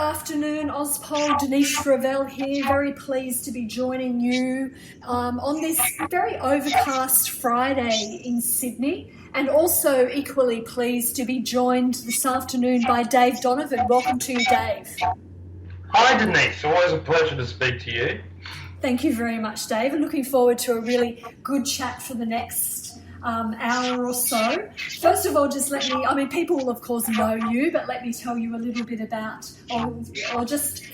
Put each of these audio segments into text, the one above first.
afternoon, AusPol. Denise Shrivell here. Very pleased to be joining you on this very overcast Friday in Sydney, and also equally pleased to be joined this afternoon by Dave Donovan. Welcome to you, Dave. Hi, Denise. Always a pleasure to speak to you. Thank you very much, Dave. And looking forward to a really good chat for the next hour or so. First of all, just let me, people will of course know you, but let me tell you a little bit about, or just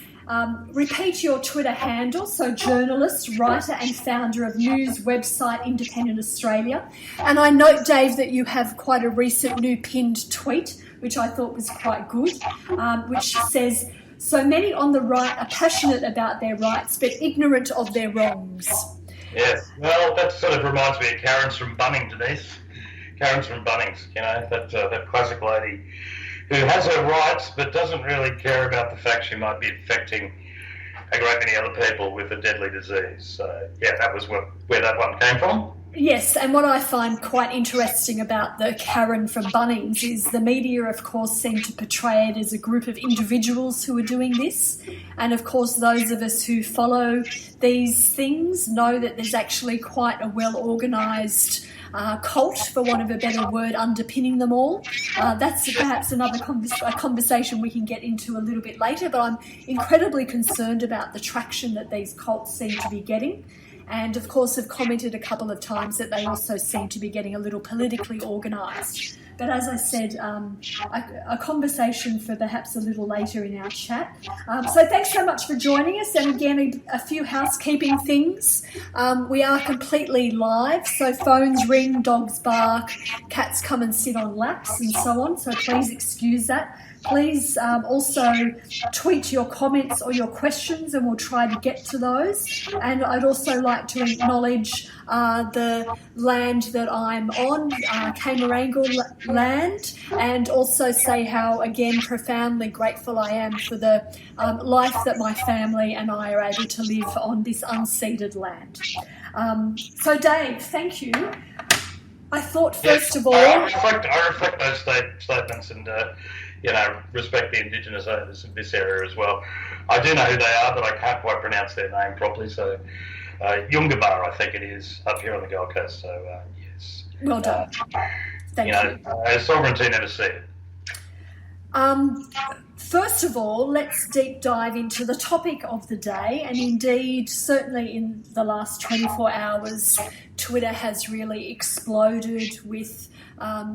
repeat your Twitter handle. So journalist, writer and founder of news website Independent Australia. And I note, Dave, that you have quite a recent new pinned tweet, which I thought was quite good, which says, "So many on the right are passionate about their rights, but ignorant of their wrongs." Yes, well, that sort of reminds me of Karen's from Bunnings, Denise. Karen's from Bunnings, you know, that classic lady who has her rights but doesn't really care about the fact she might be infecting a great many other people with a deadly disease. So, yeah, that was where that one came from. Yes, and what I find quite interesting about the Karen from Bunnings is the media, of course, seem to portray it as a group of individuals who are doing this. And, of course, those of us who follow these things know that there's actually quite a well-organised cult, for want of a better word, underpinning them all. That's perhaps another conversation we can get into a little bit later, but I'm incredibly concerned about the traction that these cults seem to be getting. And, of course, have commented a couple of times that they also seem to be getting a little politically organised. But as I said, a conversation for perhaps a little later in our chat. So thanks so much for joining us. And again, a few housekeeping things. We are completely live, so phones ring, dogs bark, cats come and sit on laps and so on. So please excuse that. Please also tweet your comments or your questions and we'll try to get to those. And I'd also like to acknowledge the land that I'm on, Camaranga land, and also say how, again, profoundly grateful I am for the life that my family and I are able to live on this unceded land. So, Dave, thank you. I thought, first of all... I reflect those statements and... respect the Indigenous owners in this area as well. I do know who they are, but I can't quite pronounce their name properly. So, Yungabar, I think it is, up here on the Gold Coast. So, yes. Well done. Thank you. Sovereignty never ceded. First of all, let's deep dive into the topic of the day. And indeed, certainly in the last 24 hours, Twitter has really exploded with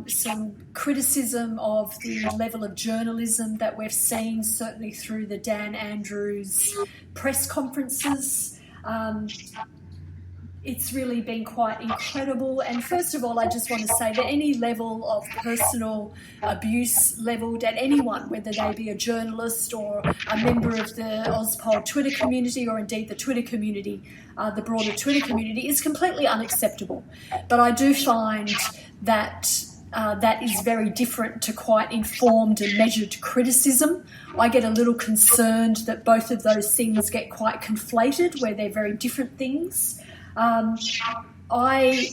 some criticism of the level of journalism that we've seen, certainly through the Dan Andrews press conferences. It's really been quite incredible. And first of all, I just want to say that any level of personal abuse levelled at anyone, whether they be a journalist or a member of the AusPol Twitter community or indeed the Twitter community, the broader Twitter community, is completely unacceptable. But I do find that that is very different to quite informed and measured criticism. I get a little concerned that both of those things get quite conflated, where they're very different things. I,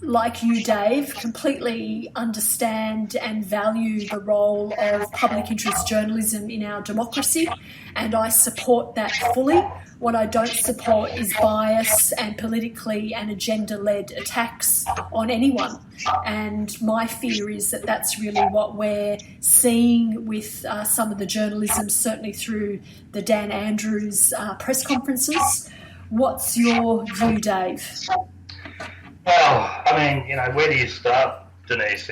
like you, Dave, completely understand and value the role of public interest journalism in our democracy, and I support that fully. What I don't support is bias and politically and agenda-led attacks on anyone. And my fear is that that's really what we're seeing with some of the journalism, certainly through the Dan Andrews press conferences. What's your view, Dave? Well, where do you start, Denise?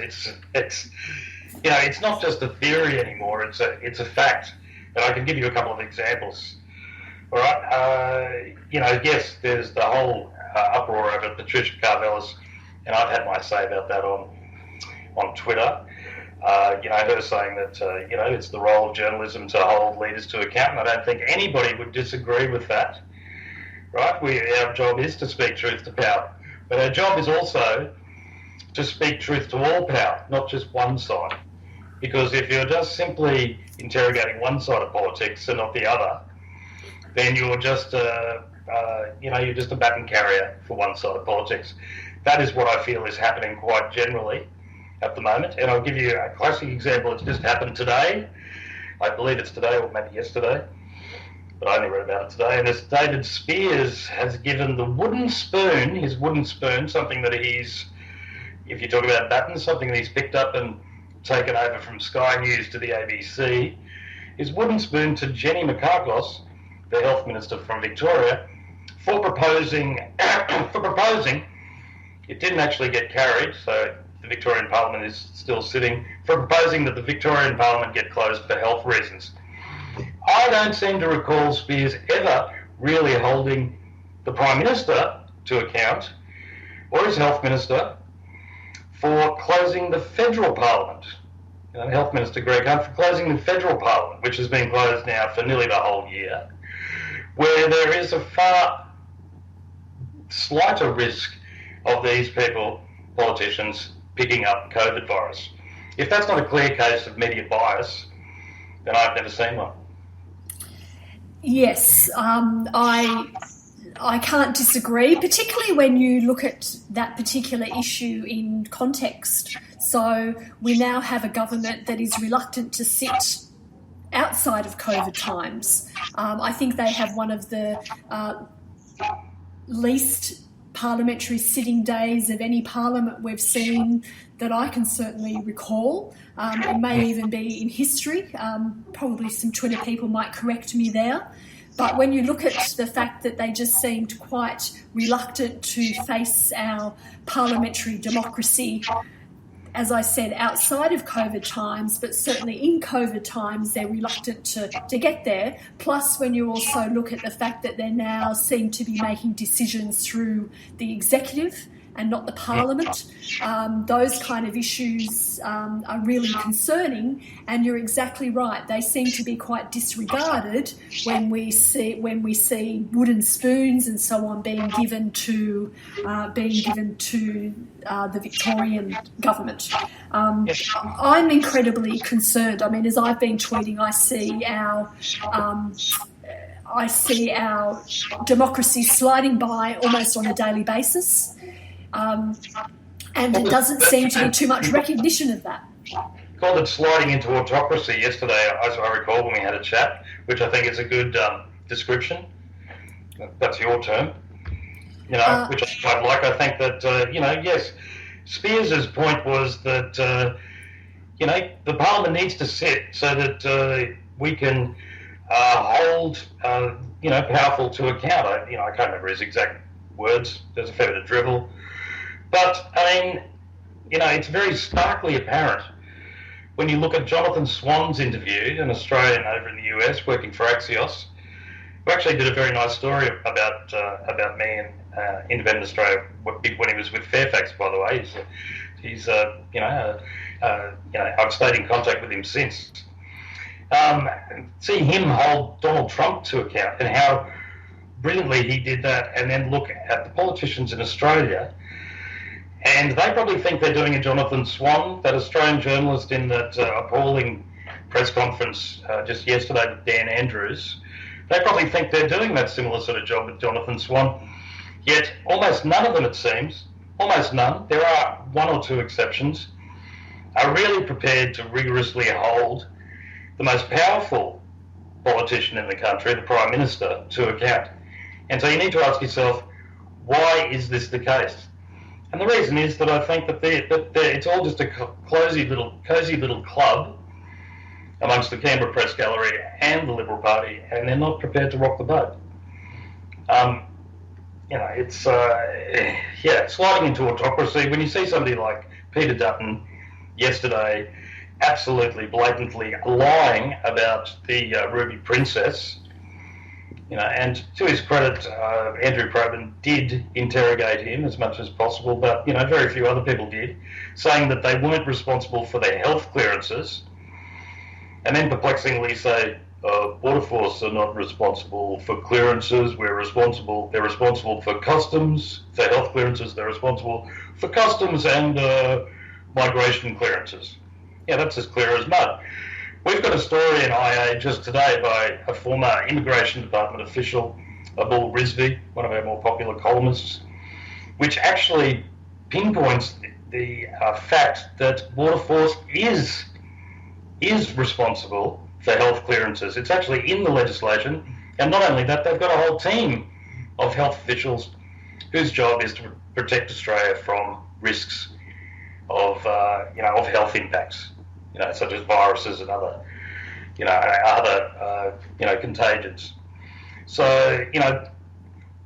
It's not just a theory anymore. It's a fact, and I can give you a couple of examples. All right, yes, there's the whole uproar over Patricia Carvelis, and I've had my say about that on Twitter. Her saying that it's the role of journalism to hold leaders to account, and I don't think anybody would disagree with that. Right? Our job is to speak truth to power. But our job is also to speak truth to all power, not just one side. Because if you're just simply interrogating one side of politics and not the other, then you're just you're just a baton carrier for one side of politics. That is what I feel is happening quite generally at the moment. And I'll give you a classic example that's just happened today. I believe it's today or maybe yesterday, but I only read about it today, and this David Spears has given the wooden spoon, his wooden spoon, something that he's, if you talk about buttons, something that he's picked up and taken over from Sky News to the ABC, his wooden spoon to Jenny Mikakos, the Health Minister from Victoria, for proposing, it didn't actually get carried, so the Victorian Parliament is still sitting, for proposing that the Victorian Parliament get closed for health reasons. I don't seem to recall Spears ever really holding the Prime Minister to account, or his Health Minister, for closing the Federal Parliament. Health Minister Greg Hunt for closing the Federal Parliament, which has been closed now for nearly the whole year, where there is a far slighter risk of these people, politicians, picking up COVID virus. If that's not a clear case of media bias, then I've never seen one. Yes, I can't disagree, particularly when you look at that particular issue in context. So we now have a government that is reluctant to sit outside of COVID times. I think they have one of the least parliamentary sitting days of any parliament we've seen that I can certainly recall. It may even be in history. Probably some Twitter people might correct me there. But when you look at the fact that they just seemed quite reluctant to face our parliamentary democracy, as I said, outside of COVID times, but certainly in COVID times, they're reluctant to get there. Plus, when you also look at the fact that they now seem to be making decisions through the executive and not the parliament, those kind of issues are really concerning. And you're exactly right; they seem to be quite disregarded when we see wooden spoons and so on being given to the Victorian government. I'm incredibly concerned. I mean, as I've been tweeting, I see our democracy sliding by almost on a daily basis. And there doesn't seem to be too much recognition of that. Called it sliding into autocracy yesterday, as I recall, when we had a chat, which I think is a good description. That's your term, which I quite like. I think that, yes, Spears' point was that, the Parliament needs to sit so that we can hold, powerful to account. I can't remember his exact words. There's a fair bit of drivel. But, it's very starkly apparent when you look at Jonathan Swan's interview, an Australian over in the US working for Axios, who actually did a very nice story about me and Independent Australia when he was with Fairfax, by the way. I've stayed in contact with him since. Seeing him hold Donald Trump to account and how brilliantly he did that, and then look at the politicians in Australia, and they probably think they're doing a Jonathan Swan, that Australian journalist in that appalling press conference just yesterday with Dan Andrews. They probably think they're doing that similar sort of job with Jonathan Swan. Yet almost none of them, it seems, almost none, there are one or two exceptions, are really prepared to rigorously hold the most powerful politician in the country, the Prime Minister, to account. And so you need to ask yourself, why is this the case? And the reason is that I think that it's all just a cozy little club amongst the Canberra Press Gallery and the Liberal Party, and they're not prepared to rock the boat. It's sliding into autocracy. When you see somebody like Peter Dutton yesterday absolutely blatantly lying about the Ruby Princess, and to his credit, Andrew Probyn did interrogate him as much as possible, but, very few other people did, saying that they weren't responsible for their health clearances, and then perplexingly say, Border Force are not responsible for clearances, they're responsible for customs, for health clearances, they're responsible for customs and migration clearances. Yeah, that's as clear as mud. We've got a story in IA just today by a former Immigration Department official, Abul Rizvi, one of our more popular columnists, which actually pinpoints the fact that Border Force is responsible for health clearances. It's actually in the legislation, and not only that, they've got a whole team of health officials whose job is to protect Australia from risks of health impacts, such as viruses and other contagions. So,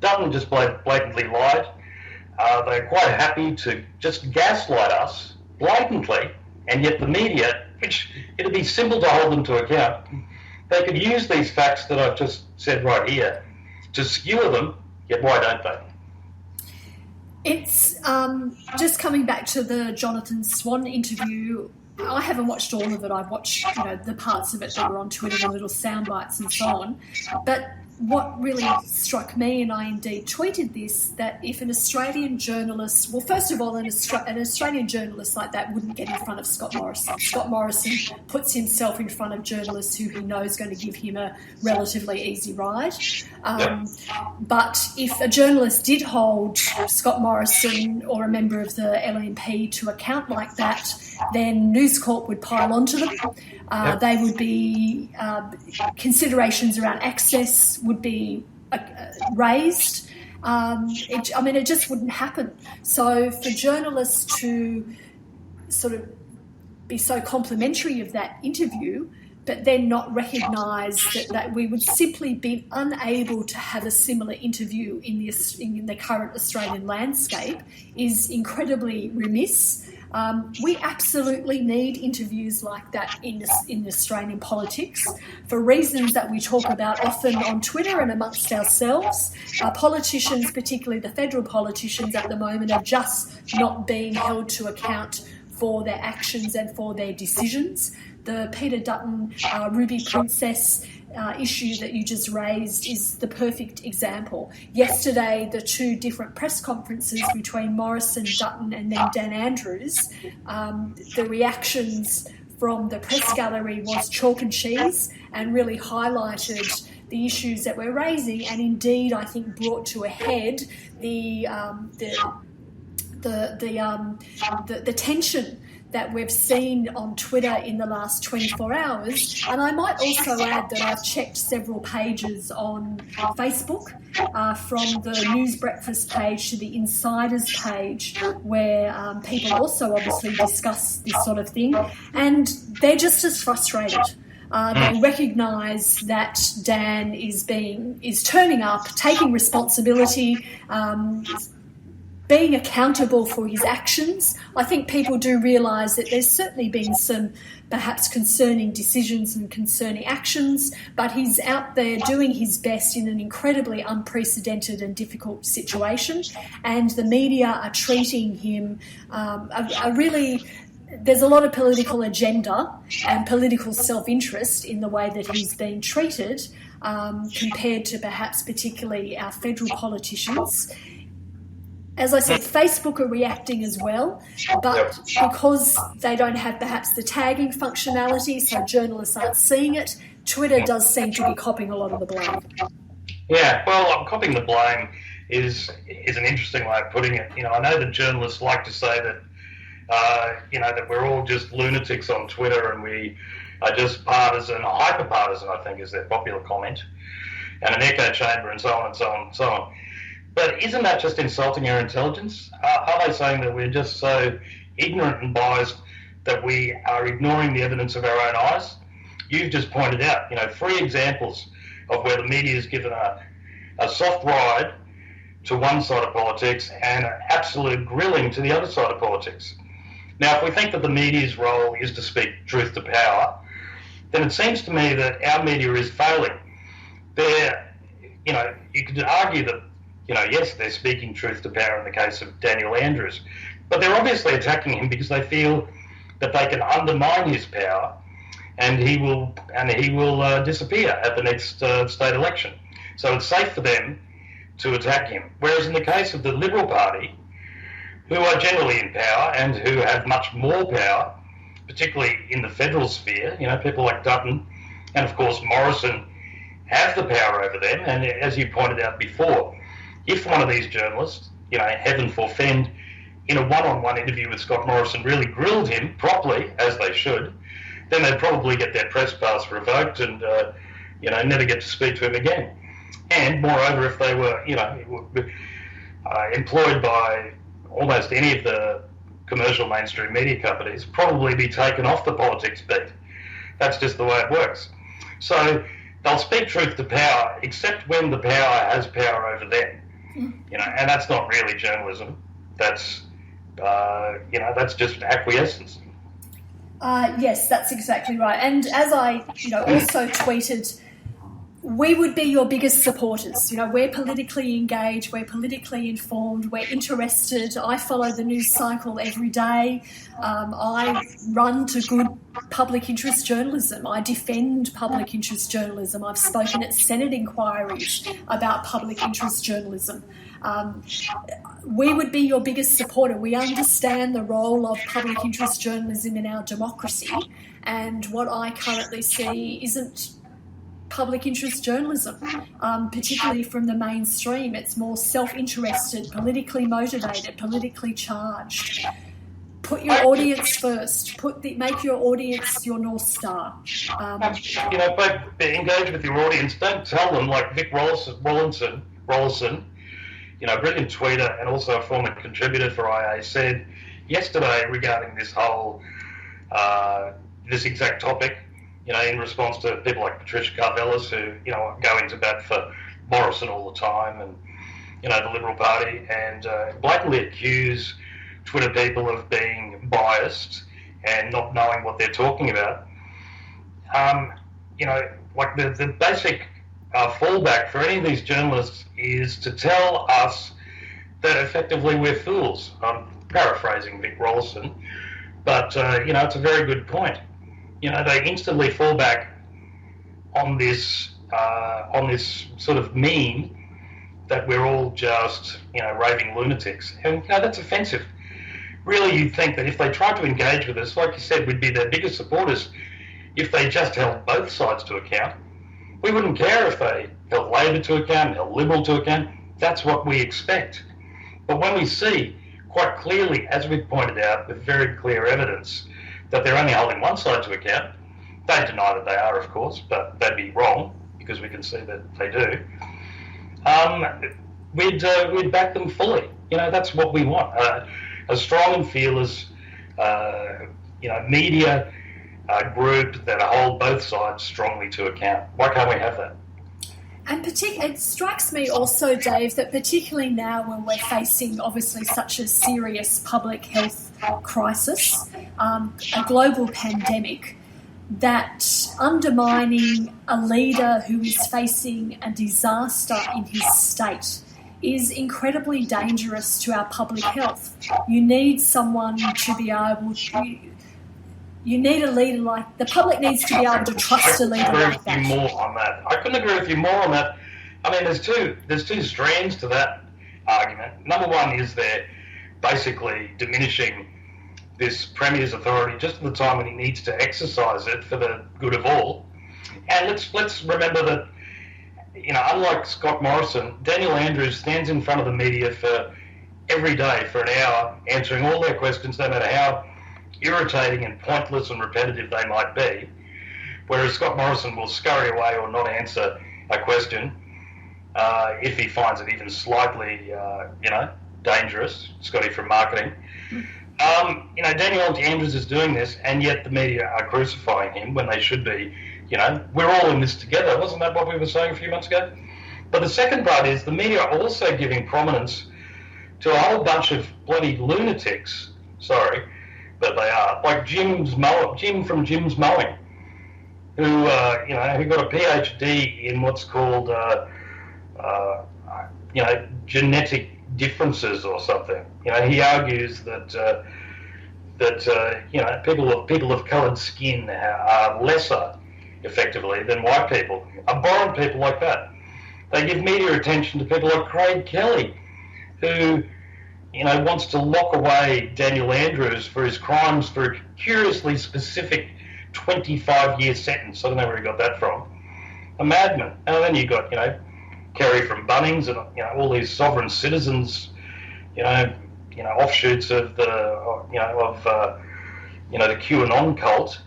Dutton just blatantly lied. They're quite happy to just gaslight us blatantly, and yet the media, which it'd be simple to hold them to account, they could use these facts that I've just said right here to skewer them, yet why don't they? It's just coming back to the Jonathan Swan interview. I haven't watched all of it. I've watched, the parts of it that were on Twitter, the little sound bites and so on. But what really struck me, and I indeed tweeted this, that if an Australian journalist, well, first of all, an Australian journalist like that wouldn't get in front of Scott Morrison. Scott Morrison puts himself in front of journalists who he knows is going to give him a relatively easy ride. But if a journalist did hold Scott Morrison or a member of the LNP to account like that, then News Corp would pile onto them. They would be considerations around access would be raised. It just wouldn't happen. So for journalists to sort of be so complimentary of that interview, but then not recognise that we would simply be unable to have a similar interview in the current Australian landscape is incredibly remiss. We absolutely need interviews like that in Australian politics for reasons that we talk about often on Twitter and amongst ourselves. Politicians, particularly the federal politicians at the moment, are just not being held to account for their actions and for their decisions. The Peter Dutton Ruby Princess issue that you just raised is the perfect example. Yesterday, the two different press conferences between Morrison, Dutton and then Dan Andrews, the reactions from the press gallery was chalk and cheese and really highlighted the issues that we're raising, and indeed I think brought to a head the tension that we've seen on Twitter in the last 24 hours. And I might also add that I've checked several pages on Facebook, from the News Breakfast page to the Insiders page, where people also obviously discuss this sort of thing, and they're just as frustrated. They recognise that Dan is turning up, taking responsibility, being accountable for his actions. I think people do realise that there's certainly been some perhaps concerning decisions and concerning actions, but he's out there doing his best in an incredibly unprecedented and difficult situation, and the media are treating him there's a lot of political agenda and political self-interest in the way that he's being treated, compared to perhaps particularly our federal politicians. As I said, Facebook are reacting as well, but because they don't have perhaps the tagging functionality, so journalists aren't seeing it, Twitter does seem to be copping a lot of the blame. Yeah, well, copping the blame is an interesting way of putting it. I know that journalists like to say that, that we're all just lunatics on Twitter and we are just partisan, hyper-partisan, I think is their popular comment, and an echo chamber and so on and so on and so on. But isn't that just insulting our intelligence? Are they saying that we're just so ignorant and biased that we are ignoring the evidence of our own eyes? You've just pointed out, 3 examples of where the media has given a soft ride to one side of politics and an absolute grilling to the other side of politics. Now, if we think that the media's role is to speak truth to power, then it seems to me that our media is failing. You could argue that, yes, they're speaking truth to power in the case of Daniel Andrews, but they're obviously attacking him because they feel that they can undermine his power and he will disappear at the next state election. So it's safe for them to attack him. Whereas in the case of the Liberal Party, who are generally in power and who have much more power, particularly in the federal sphere, people like Dutton and of course Morrison have the power over them. And as you pointed out before, if one of these journalists, heaven forfend, in a one-on-one interview with Scott Morrison really grilled him properly, as they should, then they'd probably get their press pass revoked and, never get to speak to him again. And moreover, if they were, employed by almost any of the commercial mainstream media companies, probably be taken off the politics beat. That's just the way it works. So they'll speak truth to power, except when the power has power over them. And that's not really journalism. That's, that's just acquiescence. Yes, that's exactly right. And as I, also tweeted, we would be your biggest supporters. We're politically engaged, we're politically informed, we're interested. I follow the news cycle every day. I run to good public interest journalism. I defend public interest journalism. I've spoken at Senate inquiries about public interest journalism. We would be your biggest supporter. We understand the role of public interest journalism in our democracy, and what I currently see isn't public interest journalism, particularly from the mainstream. It's more self-interested, politically motivated, politically charged. Put your audience first. Make your audience your North Star. But engage with your audience. Don't tell them, like Vic Rollison, brilliant tweeter and also a former contributor for IA, said yesterday regarding this whole, this exact topic, in response to people like Patricia Karvelas who, go into bat for Morrison all the time and, the Liberal Party, and blatantly accuse Twitter people of being biased and not knowing what they're talking about. Like the basic fallback for any of these journalists is to tell us that effectively we're fools. I'm paraphrasing Vic Rollison, but, it's a very good point. They instantly fall back on this sort of meme that we're all just, raving lunatics. And, that's offensive. Really, you'd think that if they tried to engage with us, like you said, we'd be their biggest supporters if they just held both sides to account. We wouldn't care if they held Labor to account, held Liberal to account. That's what we expect. But when we see quite clearly, as we've pointed out, with very clear evidence, that they're only holding one side to account, they deny that they are, of course, but they'd be wrong because we can see that they do. We'd back them fully. That's what we want. A strong and fearless, media group that hold both sides strongly to account. Why can't we have that? And it strikes me also, Dave, that particularly now when we're facing obviously such a serious public health crisis, a global pandemic, that undermining a leader who is facing a disaster in his state is incredibly dangerous to our public health. You need someone to be able to... You need a leader like... The public needs to be able to trust a leader like that. I couldn't agree with you more on that. I mean, there's two strands to that argument. Number one is they're basically diminishing this Premier's authority just at the time when he needs to exercise it for the good of all. And let's remember that, unlike Scott Morrison, Daniel Andrews stands in front of the media for every day for an hour, answering all their questions, no matter how irritating and pointless and repetitive they might be, whereas Scott Morrison will scurry away or not answer a question if he finds it even slightly, dangerous. Scotty from marketing. Daniel Andrews is doing this, and yet the media are crucifying him when they should be, we're all in this together. Wasn't that what we were saying a few months ago? But the second part is the media are also giving prominence to a whole bunch of bloody lunatics, but they are, like Jim from Jim's Mowing, who got a PhD in what's called, genetic differences or something. He argues that people of coloured skin are lesser, effectively, than white people. Abhorrent people like that. They give media attention to people like Craig Kelly, who wants to lock away Daniel Andrews for his crimes for a curiously specific 25-year sentence. I don't know where he got that from. A madman. And then you got, Kerry from Bunnings and, all these sovereign citizens, offshoots of the QAnon cult,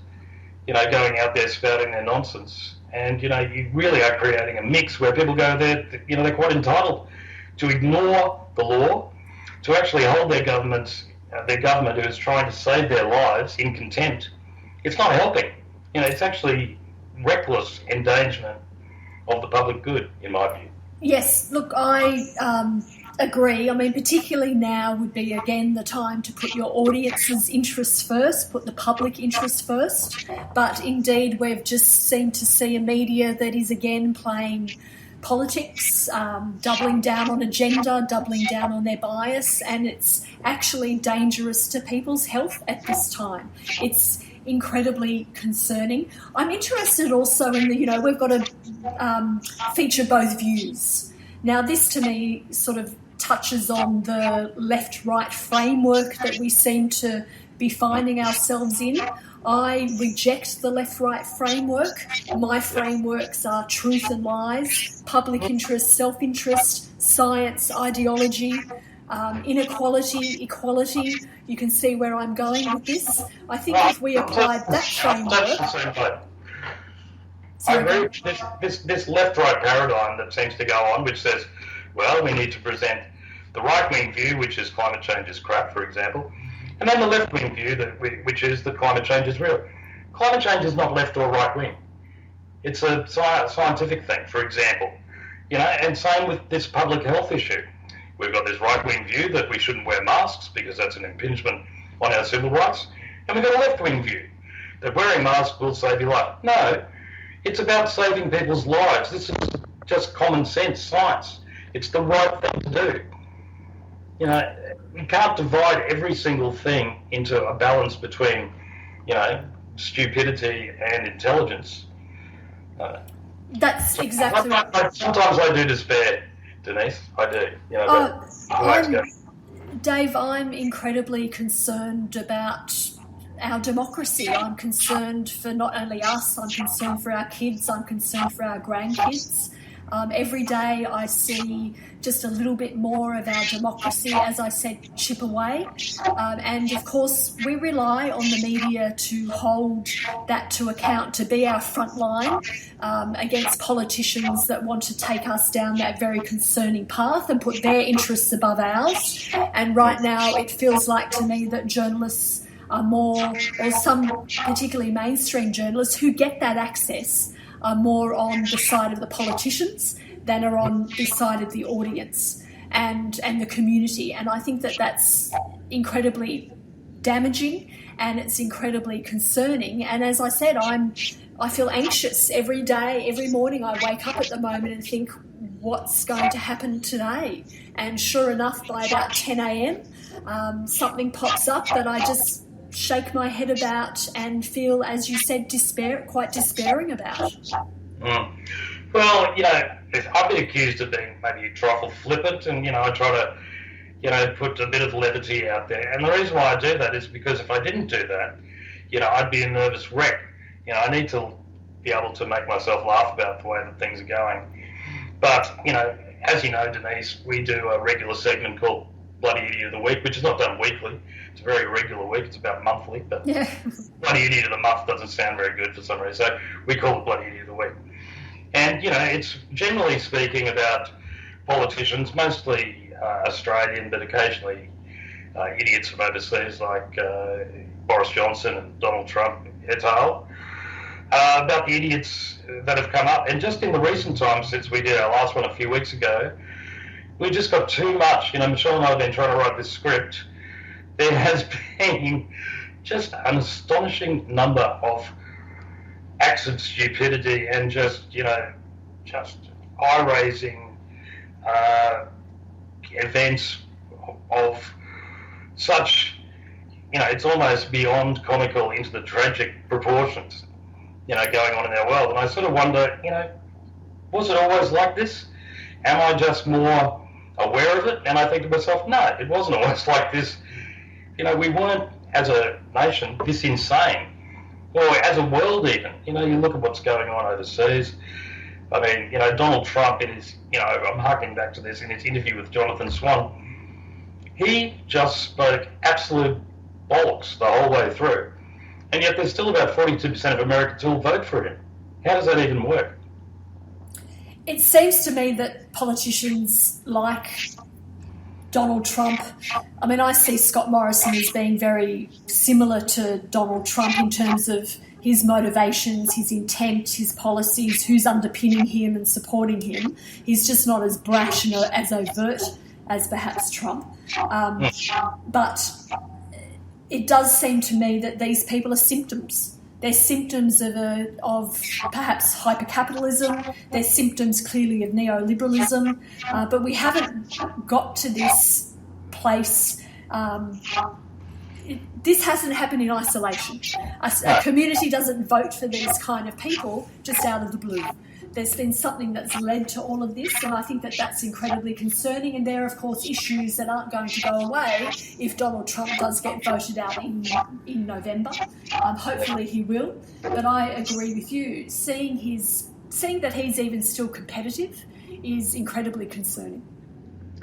going out there spouting their nonsense. And, you really are creating a mix where people go there, they're quite entitled to ignore the law, to actually hold their government who is trying to save their lives in contempt. It's not helping. It's actually reckless endangerment of the public good, in my view. Yes, look, I agree. I mean, particularly now would be, again, the time to put your audience's interests first, put the public interest first. But indeed, we've just seemed to see a media that is, again, playing politics, doubling down on agenda, doubling down on their bias, and it's actually dangerous to people's health at this time. It's incredibly concerning. I'm interested also in we've got to feature both views. Now, this to me sort of touches on the left-right framework that we seem to be finding ourselves in. I reject the left-right framework. My frameworks are truth and lies, public interest, self-interest, science, ideology, inequality, equality. You can see where I'm going with this. I think if we applied that framework... I agree with this left-right paradigm that seems to go on, which says, well, we need to present the right-wing view, which is climate change is crap, for example, and then the left-wing view, which is that climate change is real. Climate change is not left or right-wing. It's a scientific thing, for example. And same with this public health issue. We've got this right-wing view that we shouldn't wear masks because that's an impingement on our civil rights. And we've got a left-wing view that wearing masks will save your life. No, it's about saving people's lives. This is just common sense science. It's the right thing to do. We can't divide every single thing into a balance between, stupidity and intelligence. That's exactly right. Sometimes I do despair, Denise. I do. Dave, I'm incredibly concerned about our democracy. I'm concerned for not only us, I'm concerned for our kids, I'm concerned for our grandkids. Every day I see just a little bit more of our democracy, as I said, chip away. And of course, we rely on the media to hold that to account, to be our front line against politicians that want to take us down that very concerning path and put their interests above ours. And right now it feels like to me that journalists are more, or some particularly mainstream journalists who get that access, are more on the side of the politicians than are on the side of the audience and the community. And I think that that's incredibly damaging and it's incredibly concerning. And as I said, I feel anxious every day, every morning I wake up at the moment and think, what's going to happen today? And sure enough, by about 10 a.m, something pops up that I just shake my head about and feel, as you said, quite despairing about. Well, I've been accused of being maybe a trifle flippant, and I try to put a bit of levity out there. And the reason why I do that is because if I didn't do that, I'd be a nervous wreck. I need to be able to make myself laugh about the way that things are going. But as you know, Denise, we do a regular segment called Bloody Idiot of the Week, which is not done weekly. It's a very irregular week. It's about monthly, but yeah. Bloody Idiot of the Month doesn't sound very good for some reason, so we call it Bloody Idiot of the Week. And, it's generally speaking about politicians, mostly Australian, but occasionally idiots from overseas like Boris Johnson and Donald Trump et al., about the idiots that have come up. And just in the recent times, since we did our last one a few weeks ago, we just got too much. Michelle and I have been trying to write this script. There has been just an astonishing number of acts of stupidity and just eye-raising events of such, it's almost beyond comical into the tragic proportions, going on in our world. And I sort of wonder, was it always like this? Am I just more aware of it? And I think to myself, no, it wasn't always like this. We weren't, as a nation, this insane. Or as a world even. You look at what's going on overseas. I mean, Donald Trump in his, I'm harking back to this, in his interview with Jonathan Swan, he just spoke absolute bollocks the whole way through. and yet there's still about 42% of Americans who will vote for him. How does that even work? It seems to me that politicians like Donald Trump, I mean, I see Scott Morrison as being very similar to Donald Trump in terms of his motivations, his intent, his policies, who's underpinning him and supporting him. He's just not as brash and as overt as perhaps Trump. But it does seem to me that these people are symptoms. They're symptoms of perhaps hypercapitalism. They're symptoms clearly of neoliberalism. But we haven't got to this place. This hasn't happened in isolation. A community doesn't vote for these kind of people just out of the blue. There's been something that's led to all of this, and I think that that's incredibly concerning. And there are, of course, issues that aren't going to go away if Donald Trump does get voted out in November. Hopefully he will. But I agree with you. Seeing that he's even still competitive is incredibly concerning.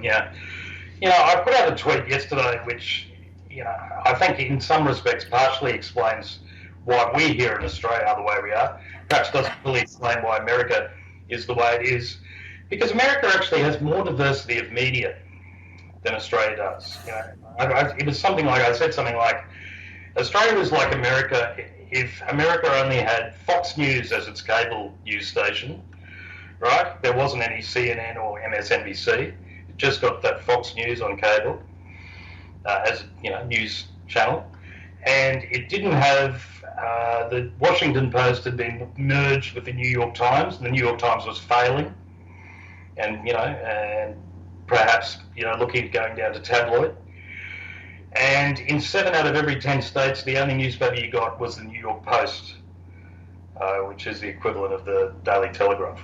Yeah. I put out a tweet yesterday which, I think in some respects partially explains why we here in Australia are the way we are. Perhaps doesn't fully explain why America is the way it is. Because America actually has more diversity of media than Australia does. It was something like, I said something like, Australia was like America if America only had Fox News as its cable news station, right? There wasn't any CNN or MSNBC. It just got that Fox News on cable as news channel. And it didn't have, the Washington Post had been merged with the New York Times, and the New York Times was failing, and and perhaps looking at going down to tabloid. And in 7 out of every 10 states, the only newspaper you got was the New York Post, which is the equivalent of the Daily Telegraph.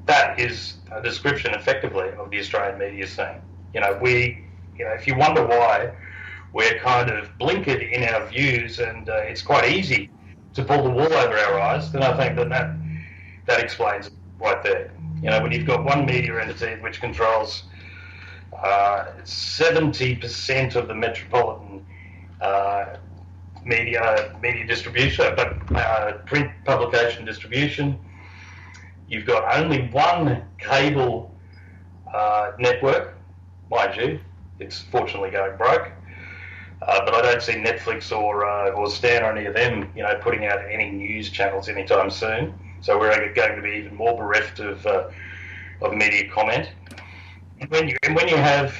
That is a description, effectively, of the Australian media scene. If you wonder why we're kind of blinkered in our views, and it's quite easy to pull the wool over our eyes, then I think that explains it right there. When you've got one media entity which controls 70% of the metropolitan media distribution, but print publication distribution, you've got only one cable network, mind you, it's fortunately going broke. But I don't see Netflix or Stan or any of them, putting out any news channels anytime soon. So we're going to be even more bereft of media comment. And when you have,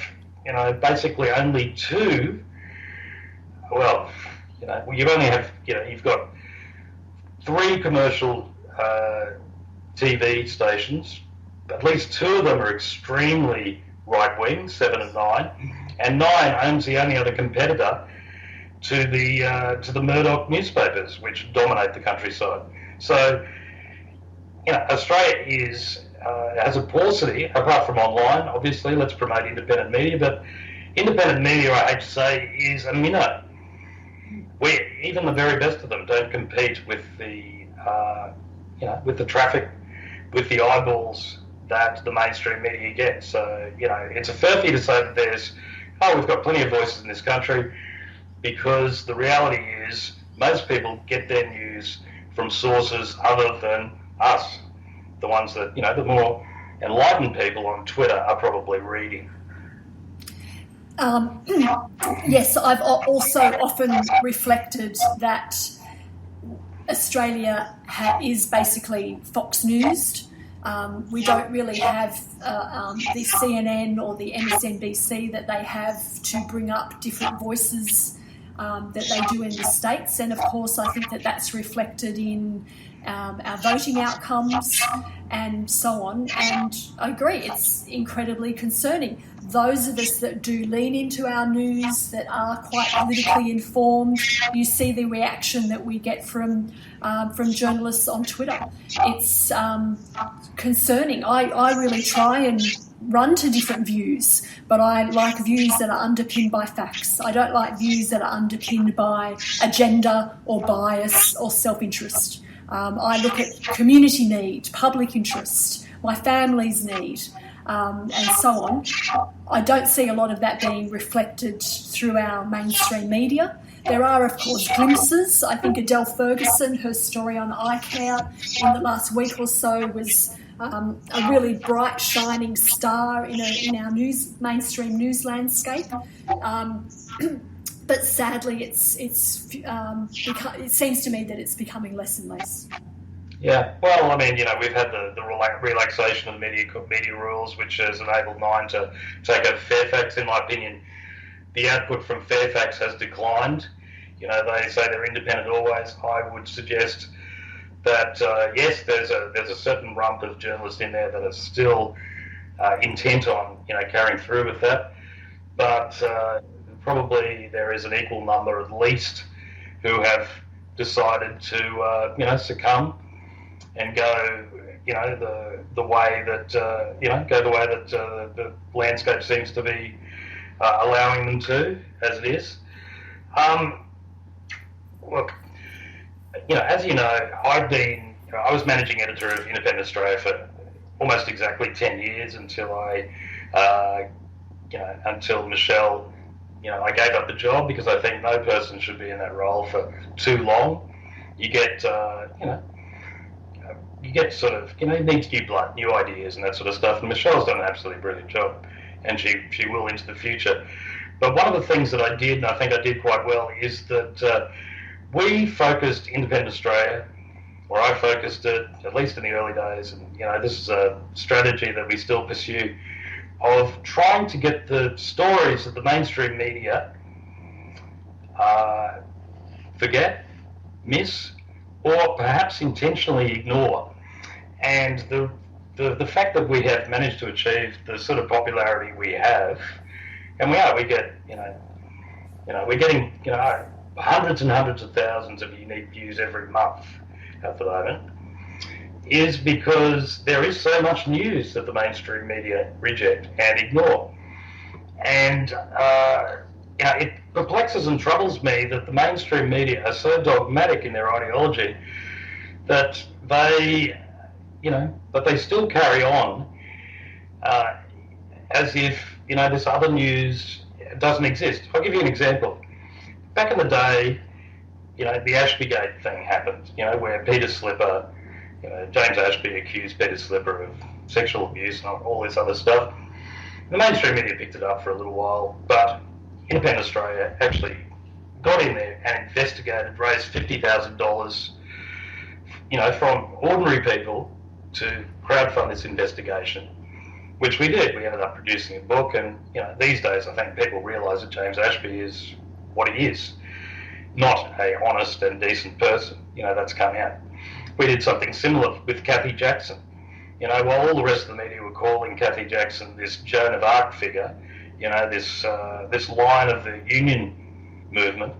basically only two, you only have, you've got 3 commercial TV stations. At least 2 of them are extremely right-wing, 7 and 9. And 9 owns the only other competitor to the Murdoch newspapers, which dominate the countryside. So, Australia has a paucity, apart from online, obviously. Let's promote independent media, but independent media, I hate to say, is a minnow. Even the very best of them don't compete with the traffic, with the eyeballs that the mainstream media gets. So, it's a furphy to say that we've got plenty of voices in this country, because the reality is most people get their news from sources other than us, the ones that, the more enlightened people on Twitter are probably reading. Yes, I've also often reflected that Australia is basically Fox News. We don't really have the CNN or the MSNBC that they have to bring up different voices that they do in the States. And of course, I think that that's reflected in our voting outcomes and so on. And I agree, it's incredibly concerning. Those of us that do lean into our news, that are quite politically informed, you see the reaction that we get from journalists on Twitter. It's concerning. I really try and run to different views, but I like views that are underpinned by facts. I don't like views that are underpinned by agenda or bias or self-interest. I look at community need, public interest, my family's need, and so on. I don't see a lot of that being reflected through our mainstream media. There are, of course, glimpses. I think Adele Ferguson, her story on iCloud in the last week or so was a really bright, shining star in our mainstream news landscape. But sadly, it seems to me that it's becoming less and less. Yeah, well, I mean, we've had the relaxation of media rules, which has enabled Nine to take over Fairfax. In my opinion, the output from Fairfax has declined. They say they're independent always. I would suggest that yes, there's a certain rump of journalists in there that are still intent on carrying through with that, but probably there is an equal number at least who have decided to succumb and go the way that the landscape seems to be allowing them to, as it is. Look, as you know, I was managing editor of Independent Australia for almost exactly 10 years until until Michelle, I gave up the job because I think no person should be in that role for too long. You get, sort of, you need new blood, new ideas and that sort of stuff. And Michelle's done an absolutely brilliant job, and she will into the future. But one of the things that I did, and I think I did quite well, is that we focused Independent Australia, or I focused it, at least in the early days, and this is a strategy that we still pursue, of trying to get the stories that the mainstream media forget, miss, or perhaps intentionally ignore. And the fact that we have managed to achieve the sort of popularity we have, and we're getting hundreds and hundreds of thousands of unique views every month at the moment, is because there is so much news that the mainstream media reject and ignore. And it perplexes and troubles me that the mainstream media are so dogmatic in their ideology that they still carry on as if this other news doesn't exist. I'll give you an example. Back in the day, the Ashbygate thing happened, where Peter Slipper, James Ashby accused Peter Slipper of sexual abuse and all this other stuff. The mainstream media picked it up for a little while, but Independent Australia actually got in there and investigated, raised $50,000, from ordinary people to crowdfund this investigation, which we did. We ended up producing a book, and these days I think people realise that James Ashby is what he is, not a honest and decent person. That's come out. We did something similar with Kathy Jackson. While all the rest of the media were calling Kathy Jackson this Joan of Arc figure, this line of the union movement,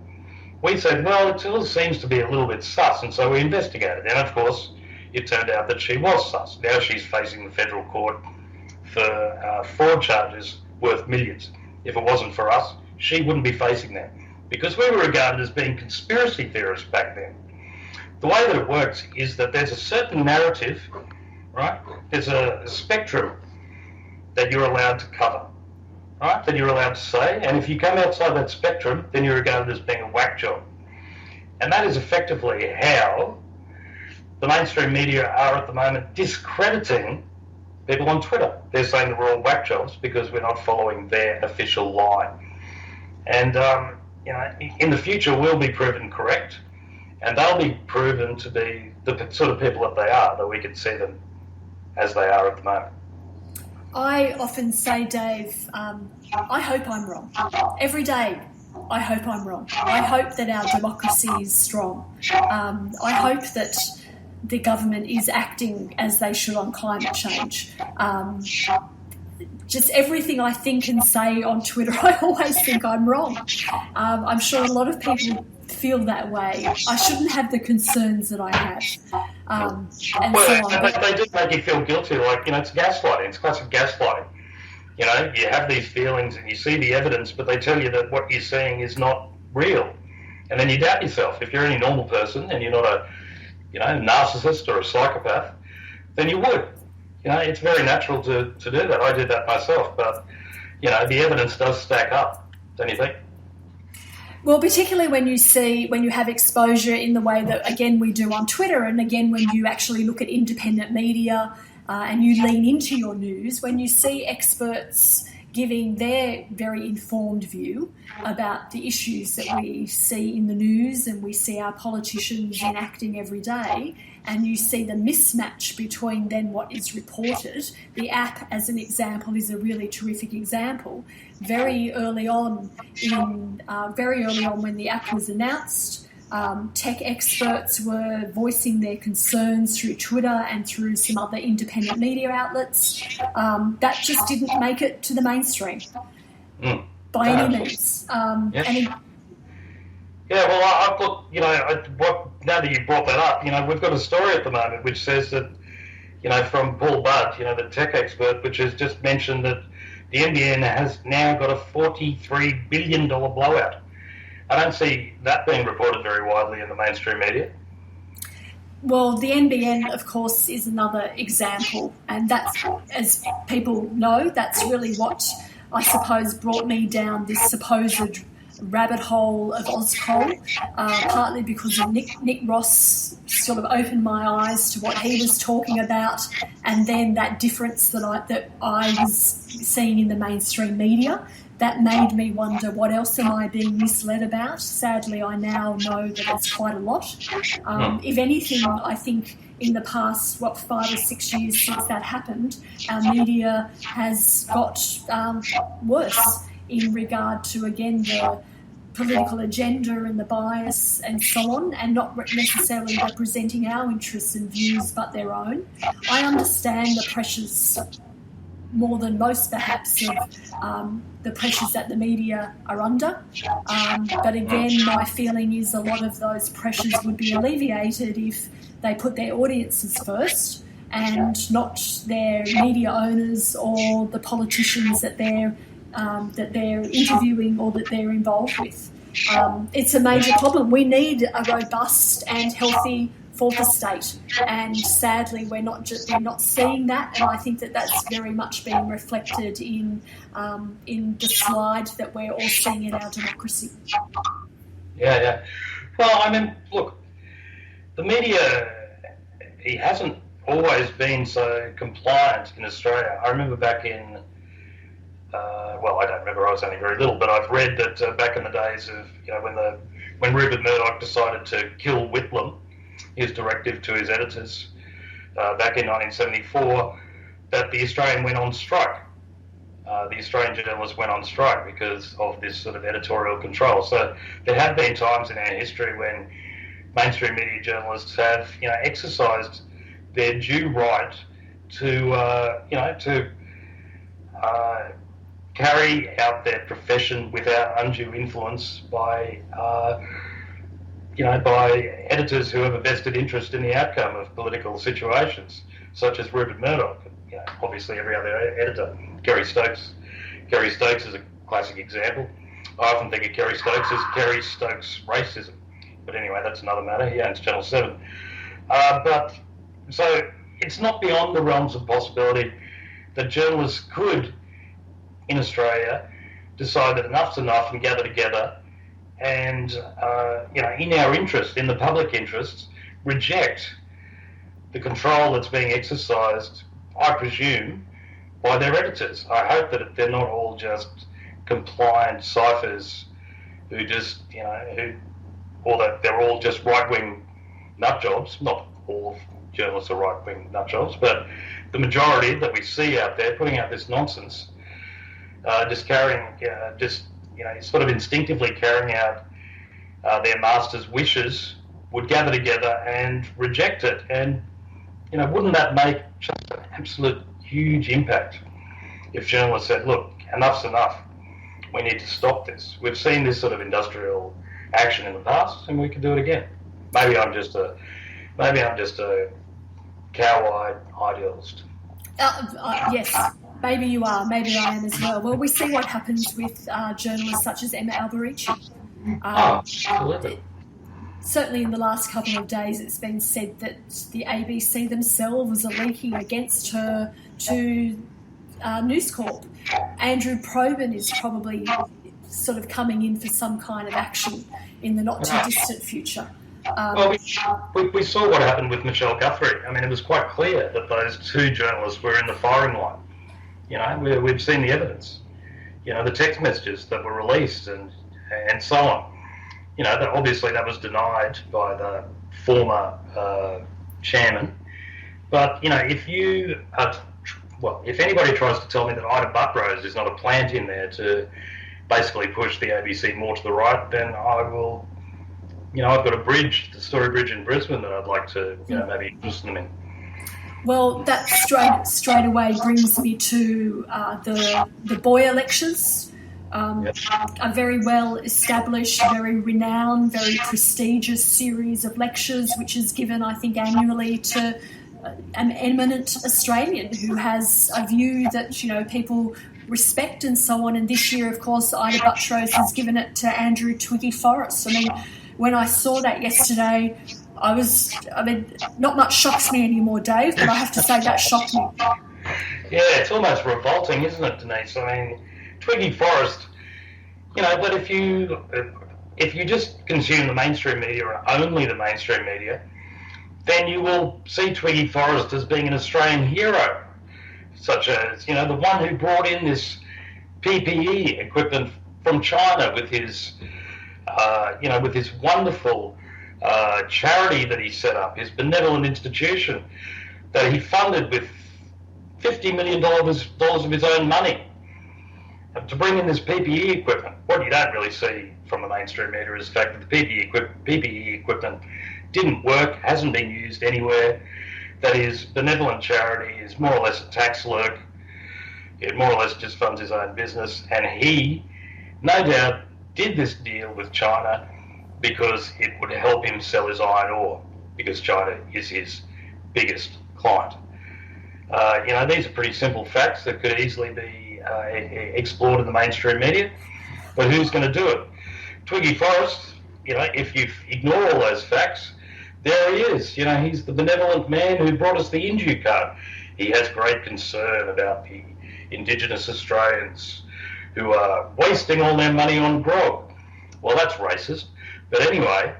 we said, well, it still seems to be a little bit sus, and so we investigated. And of course, it turned out that she was sus. Now she's facing the federal court for fraud charges worth millions. If it wasn't for us, she wouldn't be facing them, because we were regarded as being conspiracy theorists back then. The way that it works is that there's a certain narrative, right? There's a spectrum that you're allowed to cover, right? That you're allowed to say, and if you come outside that spectrum, then you're regarded as being a whack job. And that is effectively how the mainstream media are at the moment discrediting people on Twitter. They're saying that we're all whack jobs because we're not following their official line. And, in the future we'll be proven correct, and they'll be proven to be the sort of people that they are, that we can see them as they are at the moment. I often say, Dave, I hope I'm wrong. Every day, I hope I'm wrong. I hope that our democracy is strong. I hope that the government is acting as they should on climate change. Just everything I think and say on Twitter, I always think I'm wrong. I'm sure a lot of people feel that way. I shouldn't have the concerns that I have. They do make you feel guilty, it's gaslighting. It's classic gaslighting. You have these feelings and you see the evidence, but they tell you that what you're seeing is not real. And then you doubt yourself. If you're any normal person and you're not a narcissist or a psychopath, then you would. It's very natural to do that. I did that myself, but, the evidence does stack up, don't you think? Well, particularly when you have exposure in the way that, again, we do on Twitter, and again, when you actually look at independent media and you lean into your news, when you see experts giving their very informed view about the issues that we see in the news and we see our politicians enacting every day, and you see the mismatch between then what is reported. The app, as an example, is a really terrific example. Very early on when the app was announced, tech experts were voicing their concerns through Twitter and through some other independent media outlets. That just didn't make it to the mainstream by any means. Well, look, now that you brought that up, we've got a story at the moment which says that, from Paul Budd, the tech expert, which has just mentioned that the NBN has now got a $43 billion blowout. I don't see that being reported very widely in the mainstream media. Well, the NBN, of course, is another example, and that's, as people know, that's really what I suppose brought me down this supposed rabbit hole of AusPol, partly because of Nick Ross sort of opened my eyes to what he was talking about, and then that difference that I was seeing in the mainstream media. That made me wonder, what else am I being misled about? Sadly, I now know that it's quite a lot. If anything, I think in the past, 5 or 6 years since that happened, our media has got worse in regard to, again, the political agenda and the bias and so on, and not necessarily representing our interests and views but their own. I understand the pressures more than most, perhaps, of the pressures that the media are under. But again, my feeling is a lot of those pressures would be alleviated if they put their audiences first and not their media owners or the politicians that they're interviewing or that they're involved with. It's a major problem. We need a robust and healthy fourth estate, and sadly we're not seeing that, and I think that that's very much being reflected in the slide that we're all seeing in our democracy. Yeah. Well, I mean, look, the media, it hasn't always been so compliant in Australia. I remember back in I don't remember, I was only very little, but I've read that back in the days of, when Rupert Murdoch decided to kill Whitlam, his directive to his editors back in 1974, that the Australian went on strike. The Australian journalists went on strike because of this sort of editorial control. So there have been times in our history when mainstream media journalists have, exercised their due right to carry out their profession without undue influence by editors who have a vested interest in the outcome of political situations, such as Rupert Murdoch. Obviously every other editor. Kerry Stokes is a classic example. I often think of Kerry Stokes as Kerry Stokes racism. But anyway, that's another matter. He owns Channel 7. So it's not beyond the realms of possibility that journalists could, in Australia, decide that enough's enough and gather together and, in our interest, in the public interest, reject the control that's being exercised, I presume, by their editors. I hope that they're not all just compliant ciphers who just, or that they're all just right-wing nutjobs. Not all journalists are right-wing nutjobs, but the majority that we see out there putting out this nonsense, sort of instinctively carrying out their master's wishes, would gather together and reject it. And, wouldn't that make just an absolute huge impact if journalists said, look, enough's enough. We need to stop this. We've seen this sort of industrial action in the past, and we can do it again. Maybe I'm just a cow-eyed idealist. Yes. Maybe you are, maybe I am as well. Well, we see what happens with journalists such as Emma Alberici. Absolutely. Certainly in the last couple of days it's been said that the ABC themselves are leaking against her to News Corp. Andrew Probyn is probably sort of coming in for some kind of action in the not too distant future. Well, we saw what happened with Michelle Guthrie. I mean, it was quite clear that those two journalists were in the firing line. You know, we've seen the evidence. You know, the text messages that were released and so on. You know, obviously that was denied by the former chairman. But, you know, if anybody tries to tell me that Ida Buttrose is not a plant in there to basically push the ABC more to the right, then I will, you know, I've got a bridge, the Story Bridge in Brisbane, that I'd like to, you know, maybe interest them in. Well, that straight away brings me to the Boyer lectures. A very well established, very renowned, very prestigious series of lectures, which is given, I think, annually to an eminent Australian who has a view that, you know, people respect and so on. And this year, of course, Ida Buttrose has given it to Andrew Twiggy Forrest. I mean, when I saw that yesterday, not much shocks me anymore, Dave, but I have to say that shocked me. Yeah, it's almost revolting, isn't it, Denise? I mean, Twiggy Forrest, you know, but if you just consume the mainstream media and only the mainstream media, then you will see Twiggy Forrest as being an Australian hero, such as, you know, the one who brought in this PPE equipment from China with his, you know, with his wonderful charity that he set up, his benevolent institution that he funded with $50 million of his own money to bring in this PPE equipment. What you don't really see from the mainstream media is the fact that the PPE equipment didn't work, hasn't been used anywhere, that his benevolent charity is more or less a tax lurk. It more or less just funds his own business, and he, no doubt, did this deal with China because it would help him sell his iron ore, because China is his biggest client. You know, these are pretty simple facts that could easily be explored in the mainstream media, but who's going to do it? Twiggy Forrest, you know, if you ignore all those facts, there he is. You know, he's the benevolent man who brought us the Inju card. He has great concern about the Indigenous Australians who are wasting all their money on grog. Well, that's racist. But anyway,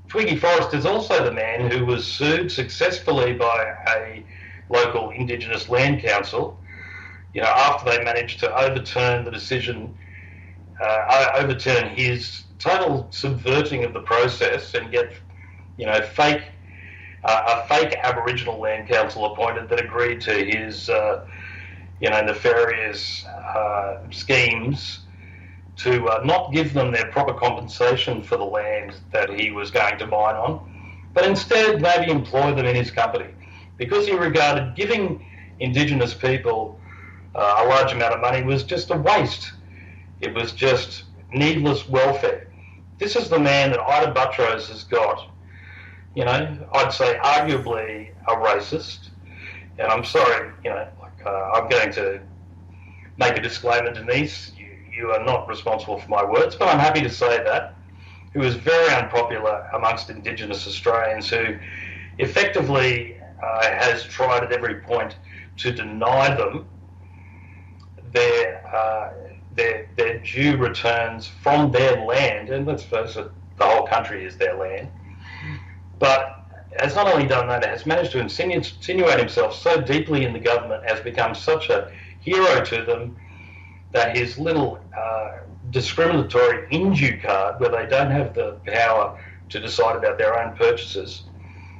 Twiggy Forrest is also the man who was sued successfully by a local Indigenous land council, you know, after they managed to overturn the decision, overturn his total subverting of the process and get, you know, a fake Aboriginal land council appointed that agreed to his, you know, nefarious schemes to not give them their proper compensation for the land that he was going to mine on, but instead maybe employ them in his company, because he regarded giving Indigenous people a large amount of money was just a waste. It was just needless welfare. This is the man that Ida Buttrose has got, you know, I'd say arguably a racist, and I'm sorry, you know, like I'm going to make a disclaimer, Denise, you are not responsible for my words, but I'm happy to say that, who is very unpopular amongst Indigenous Australians, who effectively has tried at every point to deny them their due returns from their land, and let's face it, the whole country is their land, but has not only done that, it has managed to insinuate himself so deeply in the government, has become such a hero to them, that his little discriminatory Inju card, where they don't have the power to decide about their own purchases,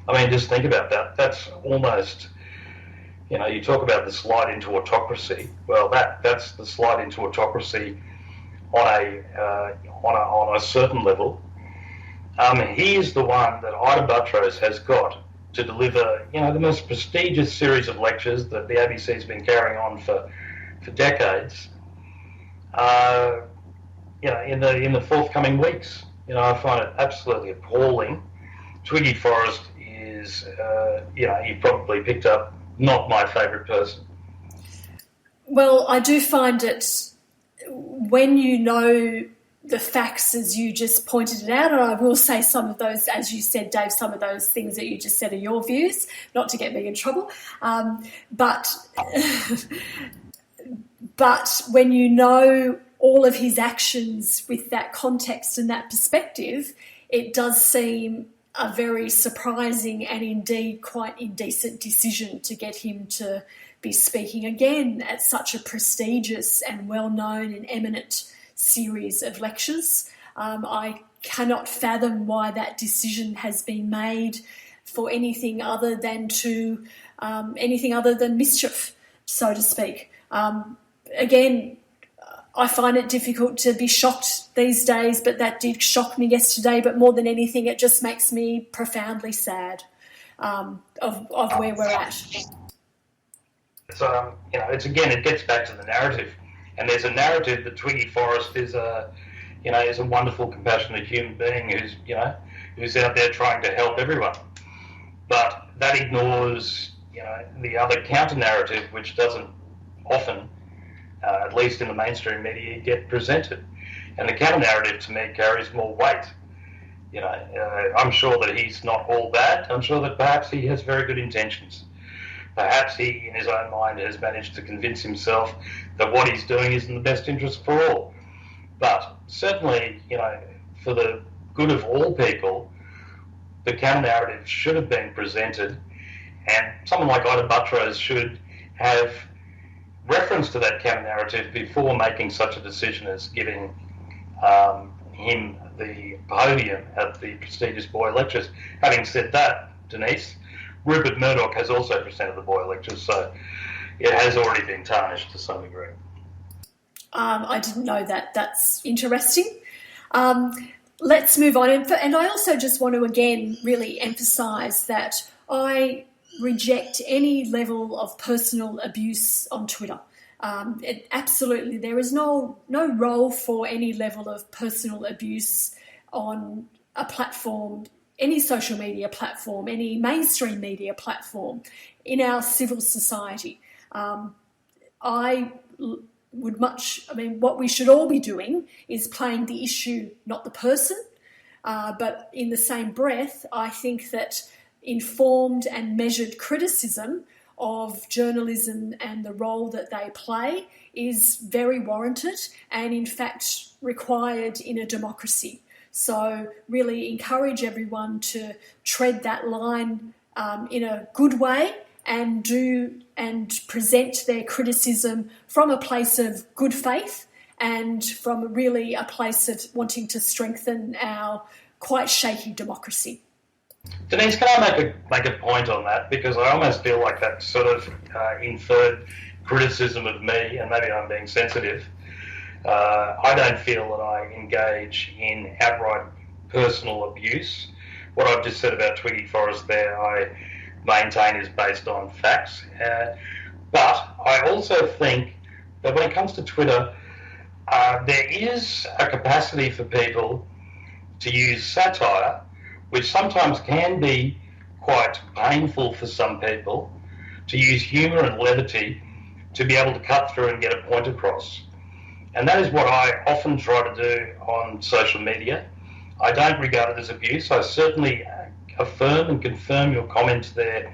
I mean, just think about that. That's almost, you know, you talk about the slide into autocracy. Well, that's the slide into autocracy on a certain level. He is the one that Ida Buttrose has got to deliver, you know, the most prestigious series of lectures that the ABC has been carrying on for decades. You know, in the forthcoming weeks, you know, I find it absolutely appalling. Twiggy Forrest is, you know, you probably picked up, not my favourite person. Well, I do find it, when you know the facts as you just pointed it out, and I will say some of those, as you said, Dave, some of those things that you just said are your views, not to get me in trouble, but when you know all of his actions with that context and that perspective, it does seem a very surprising and indeed quite indecent decision to get him to be speaking again at such a prestigious and well-known and eminent series of lectures. I cannot fathom why that decision has been made for anything other than mischief, so to speak. Again, I find it difficult to be shocked these days, but that did shock me yesterday. But more than anything, it just makes me profoundly sad of where we're at. So, it gets back to the narrative, and there's a narrative that Twiggy Forrest is a wonderful, compassionate human being who's out there trying to help everyone. But that ignores, the other counter narrative, which doesn't often, at least in the mainstream media, get presented. And the counter narrative to me carries more weight. I'm sure that he's not all bad. I'm sure that perhaps he has very good intentions. Perhaps he, in his own mind, has managed to convince himself that what he's doing is in the best interest for all. But certainly, for the good of all people, the counter-narrative should have been presented, and someone like Ida Buttrose should have reference to that counter-narrative before making such a decision as giving him the podium at the prestigious Boyer Lectures. Having said that, Denise, Rupert Murdoch has also presented the Boyer Lectures, so it has already been tarnished to some degree. I didn't know that. That's interesting. Let's move on. And I also just want to again really emphasise that I reject any level of personal abuse on Twitter. Absolutely, there is no role for any level of personal abuse on a platform, any social media platform, any mainstream media platform in our civil society. What we should all be doing is playing the issue, not the person. But in the same breath, I think that informed and measured criticism of journalism and the role that they play is very warranted and in fact required in a democracy. So really encourage everyone to tread that line in a good way and present their criticism from a place of good faith and from really a place of wanting to strengthen our quite shaky democracy. Denise, can I make a point on that? Because I almost feel like that sort of inferred criticism of me, and maybe I'm being sensitive. I don't feel that I engage in outright personal abuse. What I've just said about Twiggy Forrest there, I maintain is based on facts. But I also think that when it comes to Twitter, there is a capacity for people to use satire, which sometimes can be quite painful for some people, to use humour and levity to be able to cut through and get a point across. And that is what I often try to do on social media. I don't regard it as abuse. I certainly affirm and confirm your comments there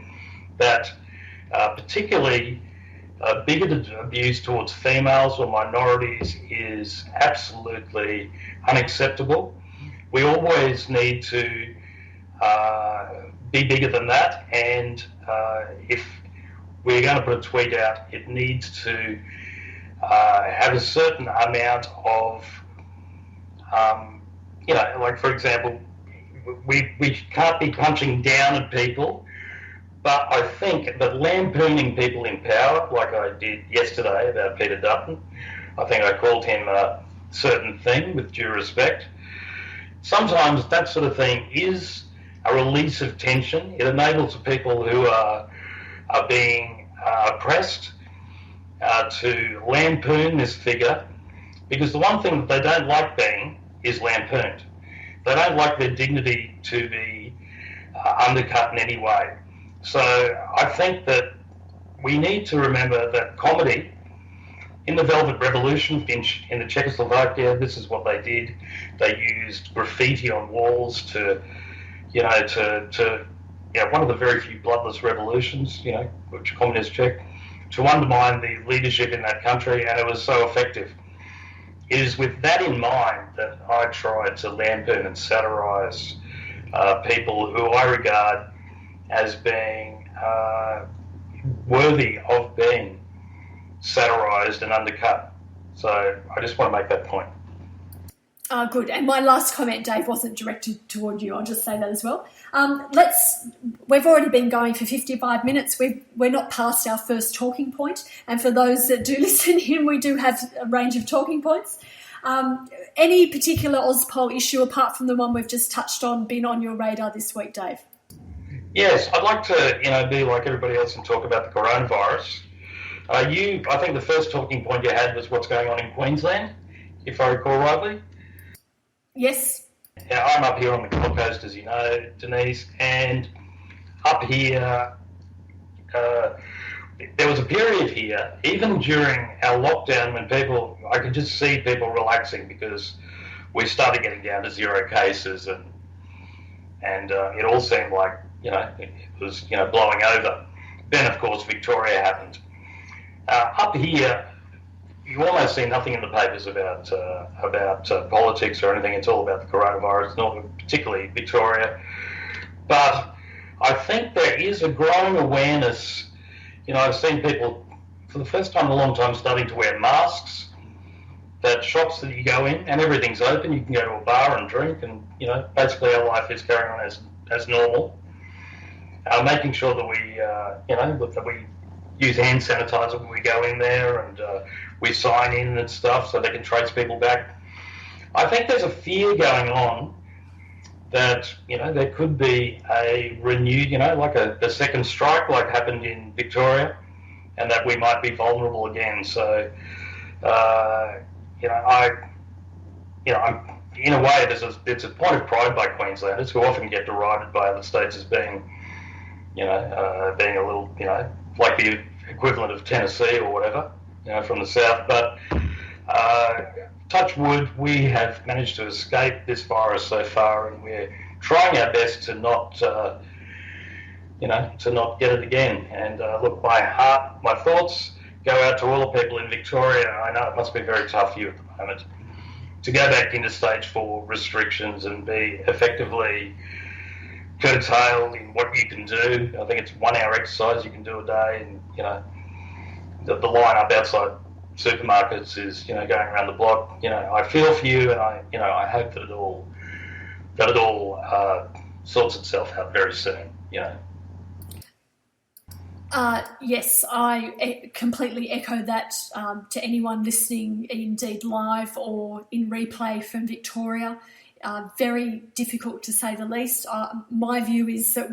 that particularly bigoted abuse towards females or minorities is absolutely unacceptable. We always need to be bigger than that, and if we're going to put a tweet out, it needs to have a certain amount of, like for example, we can't be punching down at people, but I think that lampooning people in power, like I did yesterday about Peter Dutton, I think I called him a certain thing with due respect. Sometimes that sort of thing is a release of tension. It enables people who are being oppressed to lampoon this figure, because the one thing that they don't like being is lampooned. They don't like their dignity to be undercut in any way. So I think that we need to remember that comedy, in the Velvet Revolution in the Czechoslovakia, this is what they did. They used graffiti on walls to one of the very few bloodless revolutions, which communist Czech, to undermine the leadership in that country, and it was so effective. it is with that in mind that I try to lampoon and satirise people who I regard as being worthy of being satirised and undercut. So I just want to make that point. Good. And my last comment, Dave, wasn't directed toward you. I'll just say that as well. We've already been going for 55 minutes. We're not past our first talking point. And for those that do listen in, we do have a range of talking points. Any particular AusPol issue, apart from the one we've just touched on, been on your radar this week, Dave? Yes, I'd like to, be like everybody else and talk about the coronavirus. I think the first talking point you had was what's going on in Queensland, if I recall rightly. Yes. Yeah, I'm up here on the Gold Coast, as you know, Denise, and up here, there was a period here, even during our lockdown, when I could just see people relaxing because we started getting down to 0 cases, and it all seemed like, it was, blowing over. Then, of course, Victoria happened. Up here, you almost see nothing in the papers about politics or anything. It's all about the coronavirus, not particularly Victoria. But I think there is a growing awareness. I've seen people, for the first time in a long time, starting to wear masks. That shops that you go in, and everything's open. You can go to a bar and drink, and basically our life is carrying on as normal. Making sure that we use hand sanitizer when we go in there, and we sign in and stuff so they can trace people back. I think there's a fear going on that, there could be a renewed, like a second strike like happened in Victoria, and that we might be vulnerable again. So, I'm in a way, it's a point of pride by Queenslanders who often get derided by other states as being, being a little, like the equivalent of Tennessee or whatever, from the south. But touch wood, we have managed to escape this virus so far, and we're trying our best to not, to not get it again. And look, my thoughts go out to all the people in Victoria. I know it must be very tough for you at the moment to go back into stage 4 restrictions and be effectively curtailed in what you can do. I think it's 1 hour exercise you can do a day, and the line up outside supermarkets is going around the block. I feel for you, and I hope that it all sorts itself out very soon. Yes, I completely echo that to anyone listening, indeed live or in replay from Victoria. Very difficult to say the least. My view is that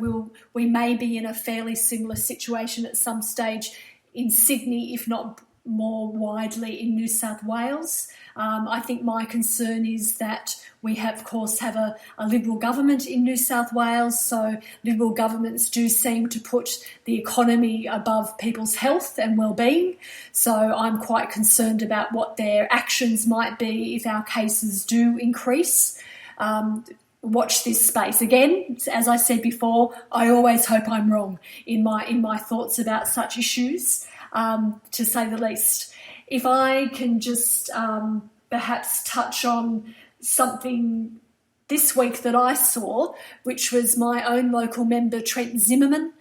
we may be in a fairly similar situation at some stage in Sydney, if not more widely in New South Wales. I think my concern is that we of course have a Liberal government in New South Wales, so Liberal governments do seem to put the economy above people's health and well-being. So I'm quite concerned about what their actions might be if our cases do increase. Watch this space. Again, as I said before, I always hope I'm wrong in my thoughts about such issues, to say the least. If I can just perhaps touch on something this week that I saw, which was my own local member, Trent Zimmerman,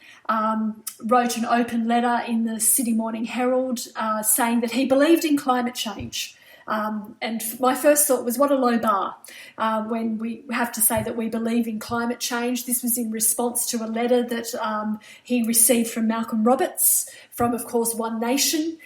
wrote an open letter in the Sydney Morning Herald saying that he believed in climate change. And my first thought was, what a low bar when we have to say that we believe in climate change. This was in response to a letter that he received from Malcolm Roberts from, of course, One Nation.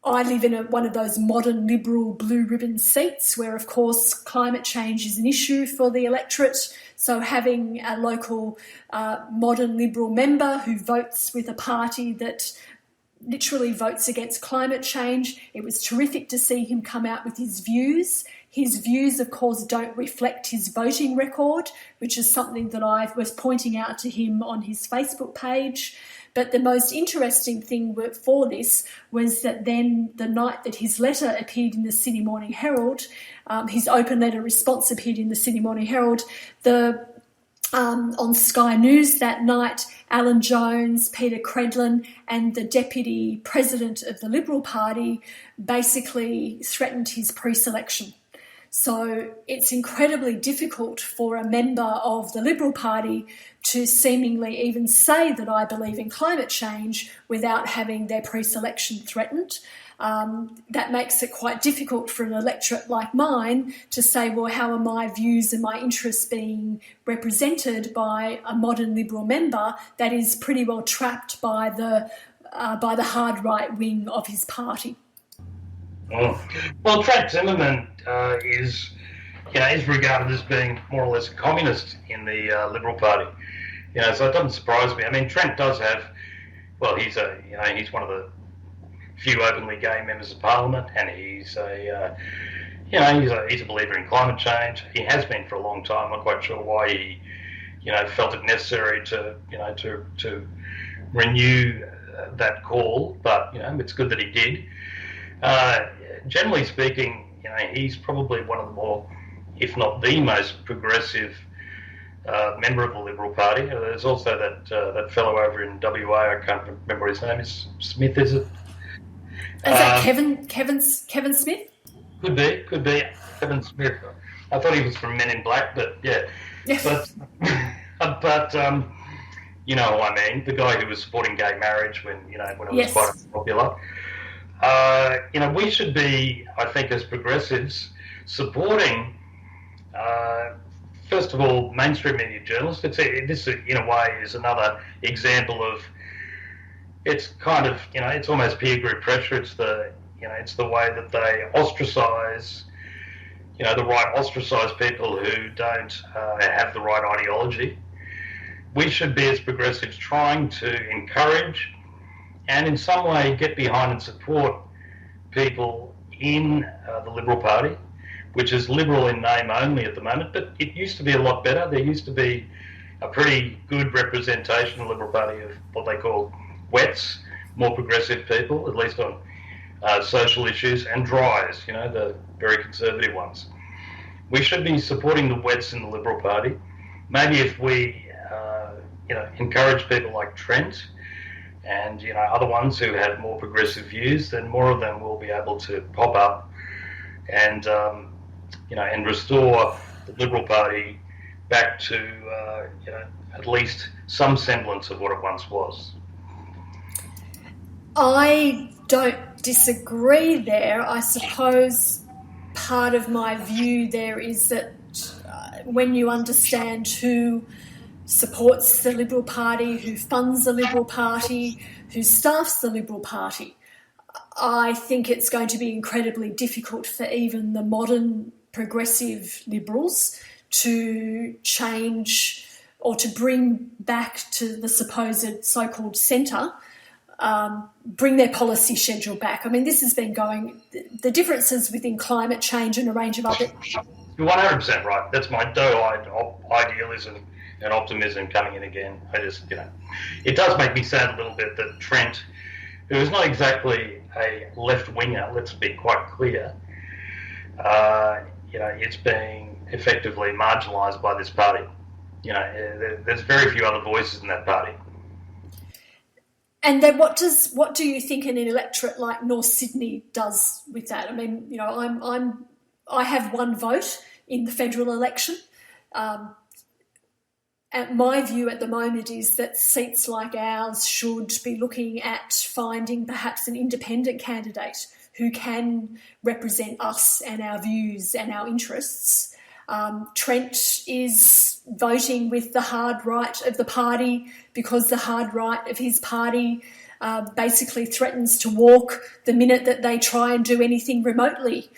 I live in one of those modern Liberal blue ribbon seats where, of course, climate change is an issue for the electorate. So having a local modern Liberal member who votes with a party that literally votes against climate change, it was terrific to see him come out with his views. His views, of course, don't reflect his voting record, which is something that I was pointing out to him on his Facebook page. But the most interesting thing for this was that then the night that his letter appeared in the Sydney Morning Herald, his open letter response appeared in the Sydney Morning Herald, the On Sky News that night, Alan Jones, Peter Credlin and the Deputy President of the Liberal Party basically threatened his pre-selection. So it's incredibly difficult for a member of the Liberal Party to seemingly even say that I believe in climate change without having their pre-selection threatened. That makes it quite difficult for an electorate like mine to say, well, how are my views and my interests being represented by a modern Liberal member that is pretty well trapped by the hard right wing of his party? Oh. Well, Trent Zimmerman is regarded as being more or less a communist in the Liberal Party. So it doesn't surprise me. I mean, Trent does have, well, he's one of the few openly gay members of Parliament, and he's a believer in climate change. He has been for a long time. I'm not quite sure why he, felt it necessary to renew that call, but it's good that he did. Generally speaking, he's probably one of the more, if not the most progressive member of the Liberal Party. There's also that fellow over in WA. I can't remember his name. Is Smith? Is it? Is that Kevin Smith? Could be Kevin Smith. I thought he was from Men in Black, but yeah. But you know who I mean, the guy who was supporting gay marriage when it was quite popular. We should be, I think, as progressives, supporting, first of all, mainstream media journalists. This, in a way, is another example of, it's kind of, it's almost peer group pressure. It's the way that they ostracise, the right ostracise people who don't have the right ideology. We should be, as progressives, trying to encourage and in some way get behind and support people in the Liberal Party, which is Liberal in name only at the moment, but it used to be a lot better. There used to be a pretty good representation of the Liberal Party of what they call wets, more progressive people, at least on social issues, and dries, the very conservative ones. We should be supporting the wets in the Liberal Party. Maybe if we, encourage people like Trent and, other ones who have more progressive views, then more of them will be able to pop up and, and restore the Liberal Party back to, at least some semblance of what it once was. I don't disagree there. I suppose part of my view there is that when you understand who supports the Liberal Party, who funds the Liberal Party, who staffs the Liberal Party, I think it's going to be incredibly difficult for even the modern progressive Liberals to change or to bring back to the supposed so-called centre, bring their policy schedule back. I mean, this has been going, the differences within climate change and a range of other... You're 100% right. That's my doe-eyed idealism and optimism coming in again. I just, it does make me sad a little bit that Trent, who is not exactly a left-winger, let's be quite clear, it's being effectively marginalised by this party. There's very few other voices in that party. And then what do you think an electorate like North Sydney does with that? I mean, I have one vote in the federal election. And my view at the moment is that seats like ours should be looking at finding perhaps an independent candidate who can represent us and our views and our interests. Trent is voting with the hard right of the party because the hard right of his party basically threatens to walk the minute that they try and do anything remotely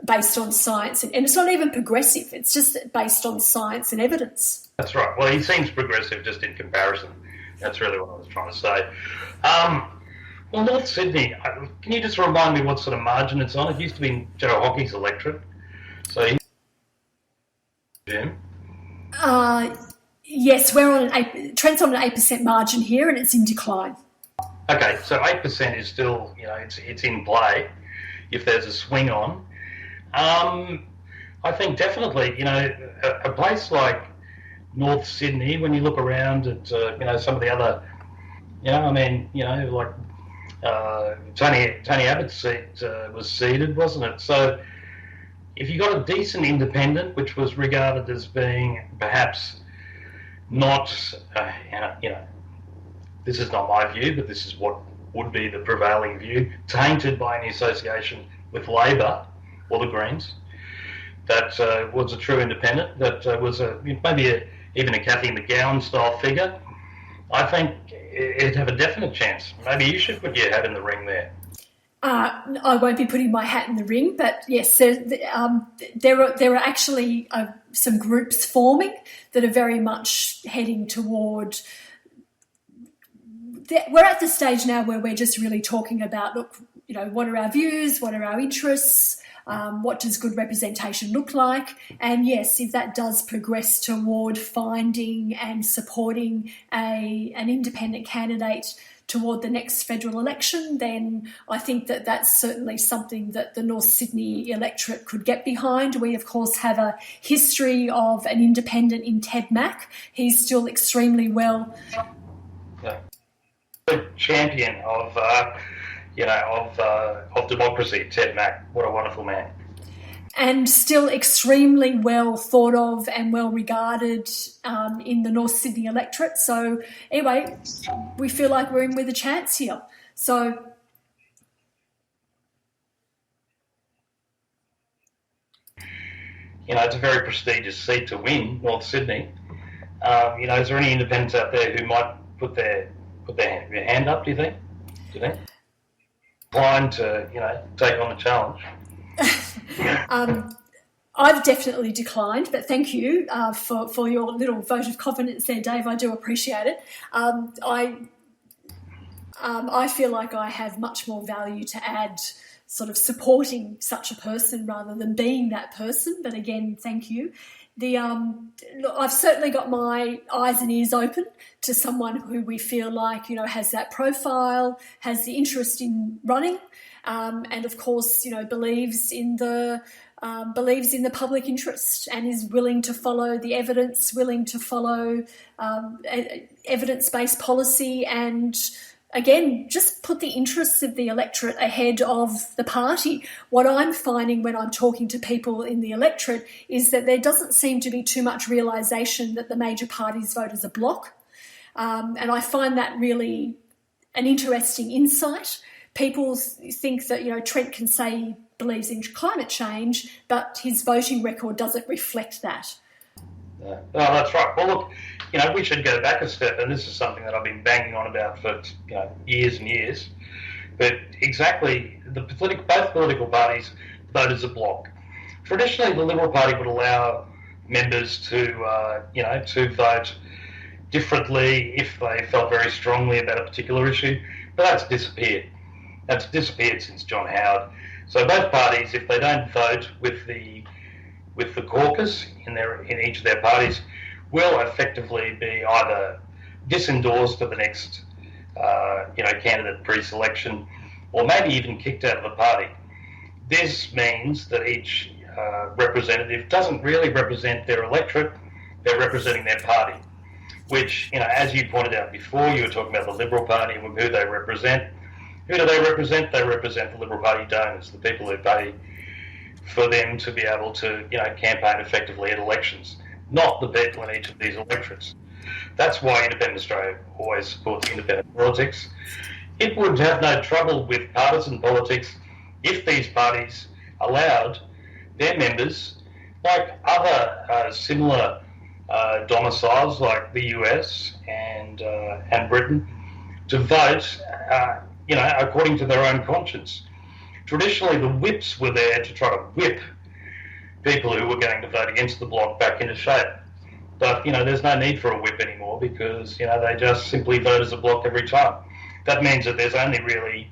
based on science. And it's not even progressive, it's just based on science and evidence. That's right. Well, he seems progressive just in comparison. That's really what I was trying to say. Well, North Sydney, can you just remind me what sort of margin it's on? It used to be Joe Hockey's electorate. So Jim? Yes, Trent's on an 8% margin here and it's in decline. Okay, so 8% is still, it's in play if there's a swing on. I think definitely, a place like North Sydney, when you look around at some of the other, like Tony Abbott's seat was ceded, wasn't it? So if you got a decent independent, which was regarded as being perhaps not, this is not my view, but this is what would be the prevailing view, tainted by any association with Labor or the Greens, that was a true independent, that was even a Cathy McGowan style figure, I think it'd have a definite chance. Maybe you should put your hat in the ring there. I won't be putting my hat in the ring, but yes, there are actually some groups forming that are very much heading toward. We're at the stage now where we're just really talking about, look, what are our views, what are our interests, what does good representation look like? And yes, if that does progress toward finding and supporting an independent candidate toward the next federal election, then I think that that's certainly something that the North Sydney electorate could get behind. We, of course, have a history of an independent in Ted Mack. He's still extremely well. Yeah. Champion of democracy, Ted Mack. What a wonderful man. And still extremely well thought of and well regarded in the North Sydney electorate. So anyway, we feel like we're in with a chance here. So it's a very prestigious seat to win, North Sydney. Is there any independents out there who might put their hand up, do you think? Inclined to, take on the challenge? I've definitely declined, but thank you for your little vote of confidence there, Dave. I do appreciate it. I feel like I have much more value to add sort of supporting such a person rather than being that person. But again, thank you. I've certainly got my eyes and ears open to someone who we feel like, has that profile, has the interest in running, and of course, believes in the public interest and is willing to follow the evidence, willing to follow evidence-based policy, and again, just put the interests of the electorate ahead of the party. What I'm finding when I'm talking to people in the electorate is that there doesn't seem to be too much realisation that the major parties vote as a bloc. And I find that really an interesting insight. People think that, Trent can say he believes in climate change, but his voting record doesn't reflect that. No, that's right. Well, look, we should go back a step, and this is something that I've been banging on about for years and years. But exactly, both political parties vote as a bloc. Traditionally, the Liberal Party would allow members to vote differently if they felt very strongly about a particular issue, but that's disappeared. That's disappeared since John Howard. So both parties, if they don't vote with the caucus in each of their parties, will effectively be either disendorsed at the next candidate pre-selection, or maybe even kicked out of the party. This means that each representative doesn't really represent their electorate; they're representing their party. Which, as you pointed out before, you were talking about the Liberal Party and who they represent. Who do they represent? They represent the Liberal Party donors, the people who pay for them to be able to, campaign effectively at elections, not the people in each of these electorates. That's why Independent Australia always supports independent politics. It would have no trouble with partisan politics if these parties allowed their members, like other similar domiciles like the US and Britain, to vote, according to their own conscience. Traditionally, the whips were there to try to whip people who were going to vote against the bloc back into shape. But, there's no need for a whip anymore because, they just simply vote as a bloc every time. That means that there's only really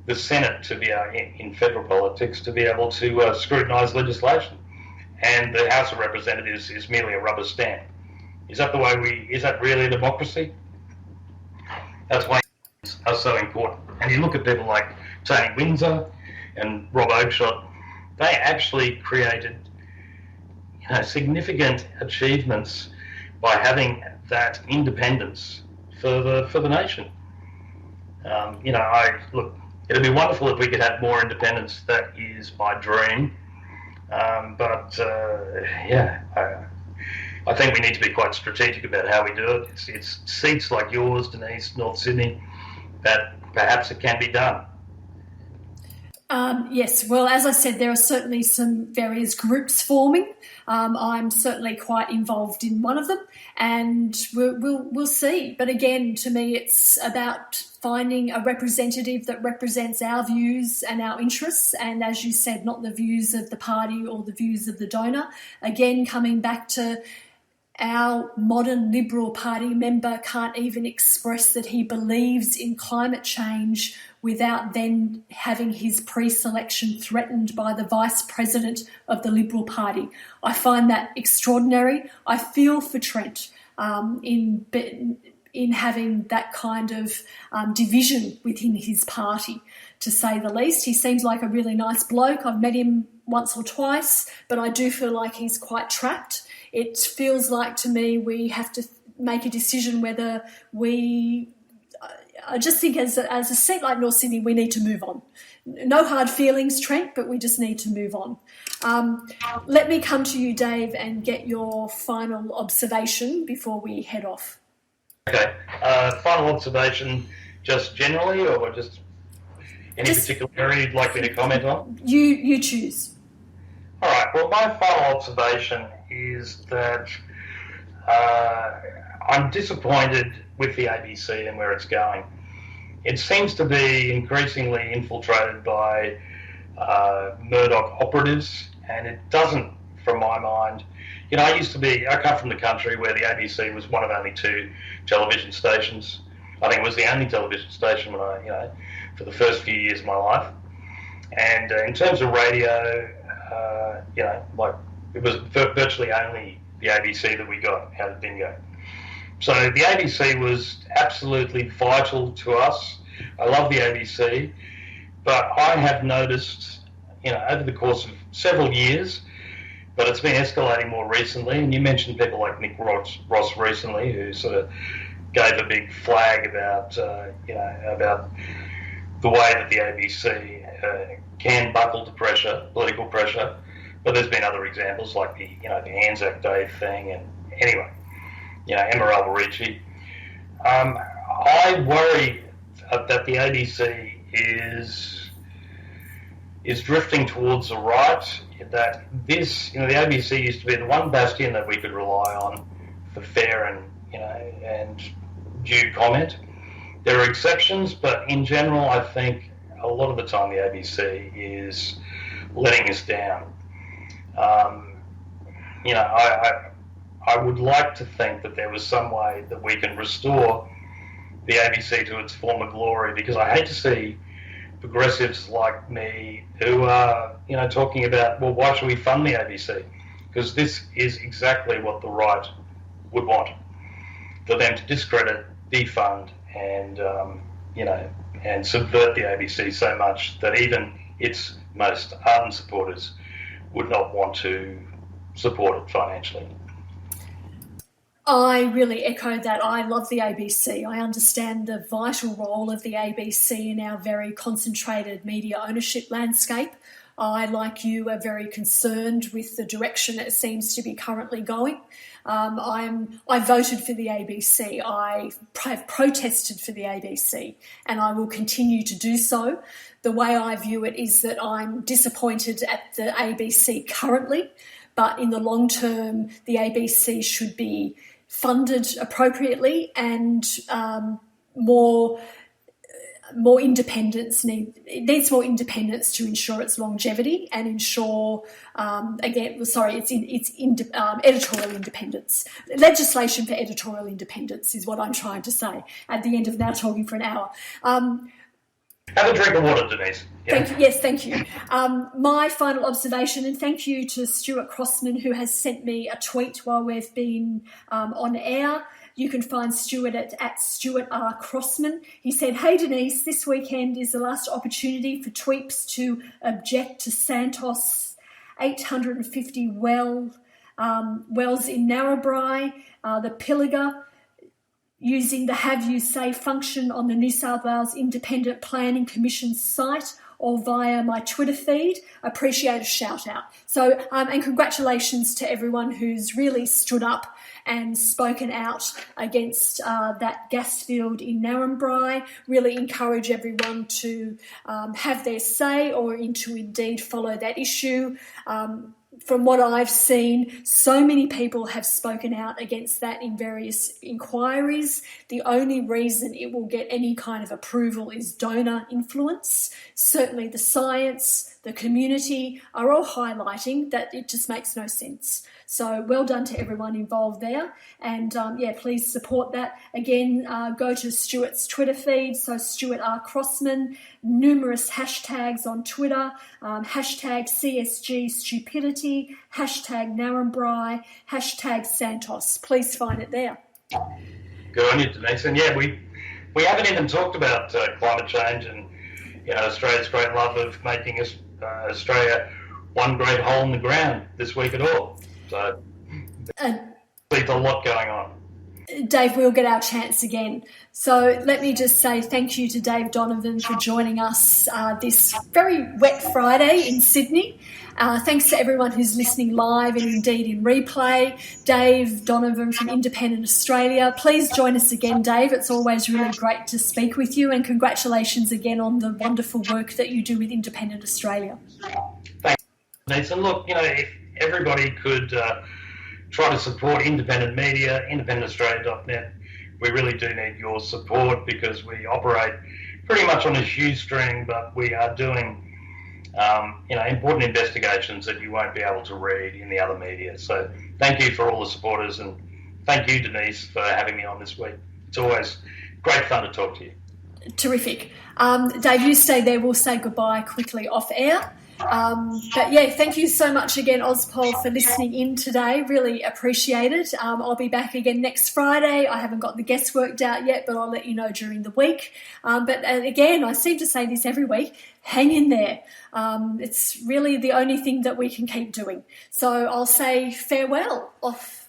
the Senate to be in federal politics to be able to scrutinise legislation. And the House of Representatives is merely a rubber stamp. Is that really a democracy? That's why it's so important. And you look at people like Tony Windsor and Rob Oakeshott, they actually created significant achievements by having that independence for the nation. Look, it'd be wonderful if we could have more independence. That is my dream. I think we need to be quite strategic about how we do it. It's seats like yours, Denise, North Sydney, that perhaps it can be done. Yes, well, as I said, there are certainly some various groups forming. I'm certainly quite involved in one of them, and we'll see. But again, to me, it's about finding a representative that represents our views and our interests, and as you said, not the views of the party or the views of the donor. Again, coming back to our modern Liberal Party member can't even express that he believes in climate change without then having his pre-selection threatened by the Vice President of the Liberal Party. I find that extraordinary. I feel for Trent in having that kind of division within his party, to say the least. He seems like a really nice bloke. I've met him once or twice, but I do feel like he's quite trapped. It feels like to me we have to make a decision whether I just think as a seat like North Sydney, we need to move on. No hard feelings, Trent, but we just need to move on. Let me come to you, Dave, and get your final observation before we head off. Okay. Final observation, just generally, or just any particular area you'd like me to comment on? You choose. All right. Well, my final observation is that I'm disappointed with the ABC and where it's going. It seems to be increasingly infiltrated by Murdoch operatives, and it doesn't, from my mind. I come from the country where the ABC was one of only two television stations. I think it was the only television station when for the first few years of my life. And in terms of radio, it was virtually only the ABC that we got out of bingo. So the ABC was absolutely vital to us. I love the ABC, but I have noticed, over the course of several years, but it's been escalating more recently. And you mentioned people like Nick Ross recently, who sort of gave a big flag about, about the way that the ABC can buckle to pressure, political pressure. But there's been other examples like the Anzac Day thing, and anyway, Emma Alberici. I worry that the ABC is drifting towards the right. That the ABC used to be the one bastion that we could rely on for fair and due comment. There are exceptions, but in general, I think a lot of the time the ABC is letting us down. I would like to think that there was some way that we can restore the ABC to its former glory, because I hate to see progressives like me who are, talking about, well, why should we fund the ABC? Because this is exactly what the right would want, for them to discredit, defund, and, and subvert the ABC so much that even its most ardent supporters would not want to support it financially. I really echo that. I love the ABC. I understand the vital role of the ABC in our very concentrated media ownership landscape. I, like you, are very concerned with the direction it seems to be currently going. I voted for the ABC. I have protested for the ABC, and I will continue to do so. The way I view it is that I'm disappointed at the ABC currently, but in the long term, the ABC should be funded appropriately, and more independence needs more independence to ensure its longevity and ensure its editorial independence. Legislation for editorial independence is what I'm trying to say at the end of now talking for an hour. Have a drink of water, Denise. Yeah. Thank you. My final observation, and thank you to Stuart Crossman, who has sent me a tweet while we've been on air. You can find Stuart at Stuart R. Crossman. He said, "Hey Denise, this weekend is the last opportunity for tweeps to object to Santos' $850 well wells in Narrabri, the Pilliga, using the Have You Say function on the New South Wales Independent Planning Commission site or via my Twitter feed. Appreciate a shout out. So, and congratulations to everyone who's really stood up and spoken out against that gas field in Narrabri. Really encourage everyone to have their say or to indeed follow that issue. From what I've seen, so many people have spoken out against that in various inquiries. The only reason it will get any kind of approval is donor influence. Certainly the science, the community are all highlighting that it just makes no sense. So well done to everyone involved there. And please support that. Again, go to Stuart's Twitter feed. So Stuart R. Crossman, numerous hashtags on Twitter, hashtag CSG stupidity, hashtag Narrabri, hashtag Santos. Please find it there. Good on you, Denise. And yeah, we haven't even talked about climate change and Australia's great love of making Australia one great hole in the ground this week at all. So there's a lot going on. Dave, we'll get our chance again. So let me just say thank you to Dave Donovan for joining us this very wet Friday in Sydney. Thanks to everyone who's listening live and indeed in replay. Dave Donovan from Independent Australia. Please join us again, Dave. It's always really great to speak with you, and congratulations again on the wonderful work that you do with Independent Australia. Thanks, Nathan. Look, if everybody could try to support independent media, independentaustralia.net. We really do need your support because we operate pretty much on a shoestring, but we are doing important investigations that you won't be able to read in the other media. So thank you for all the supporters, and thank you, Denise, for having me on this week. It's always great fun to talk to you. Terrific. Dave, you stay there. We'll say goodbye quickly off air. Thank you so much again, AusPol, for listening in today. Really appreciate it. I'll be back again next Friday. I haven't got the guests worked out yet, but I'll let you know during the week. Again, I seem to say this every week, hang in there. It's really the only thing that we can keep doing. So I'll say farewell off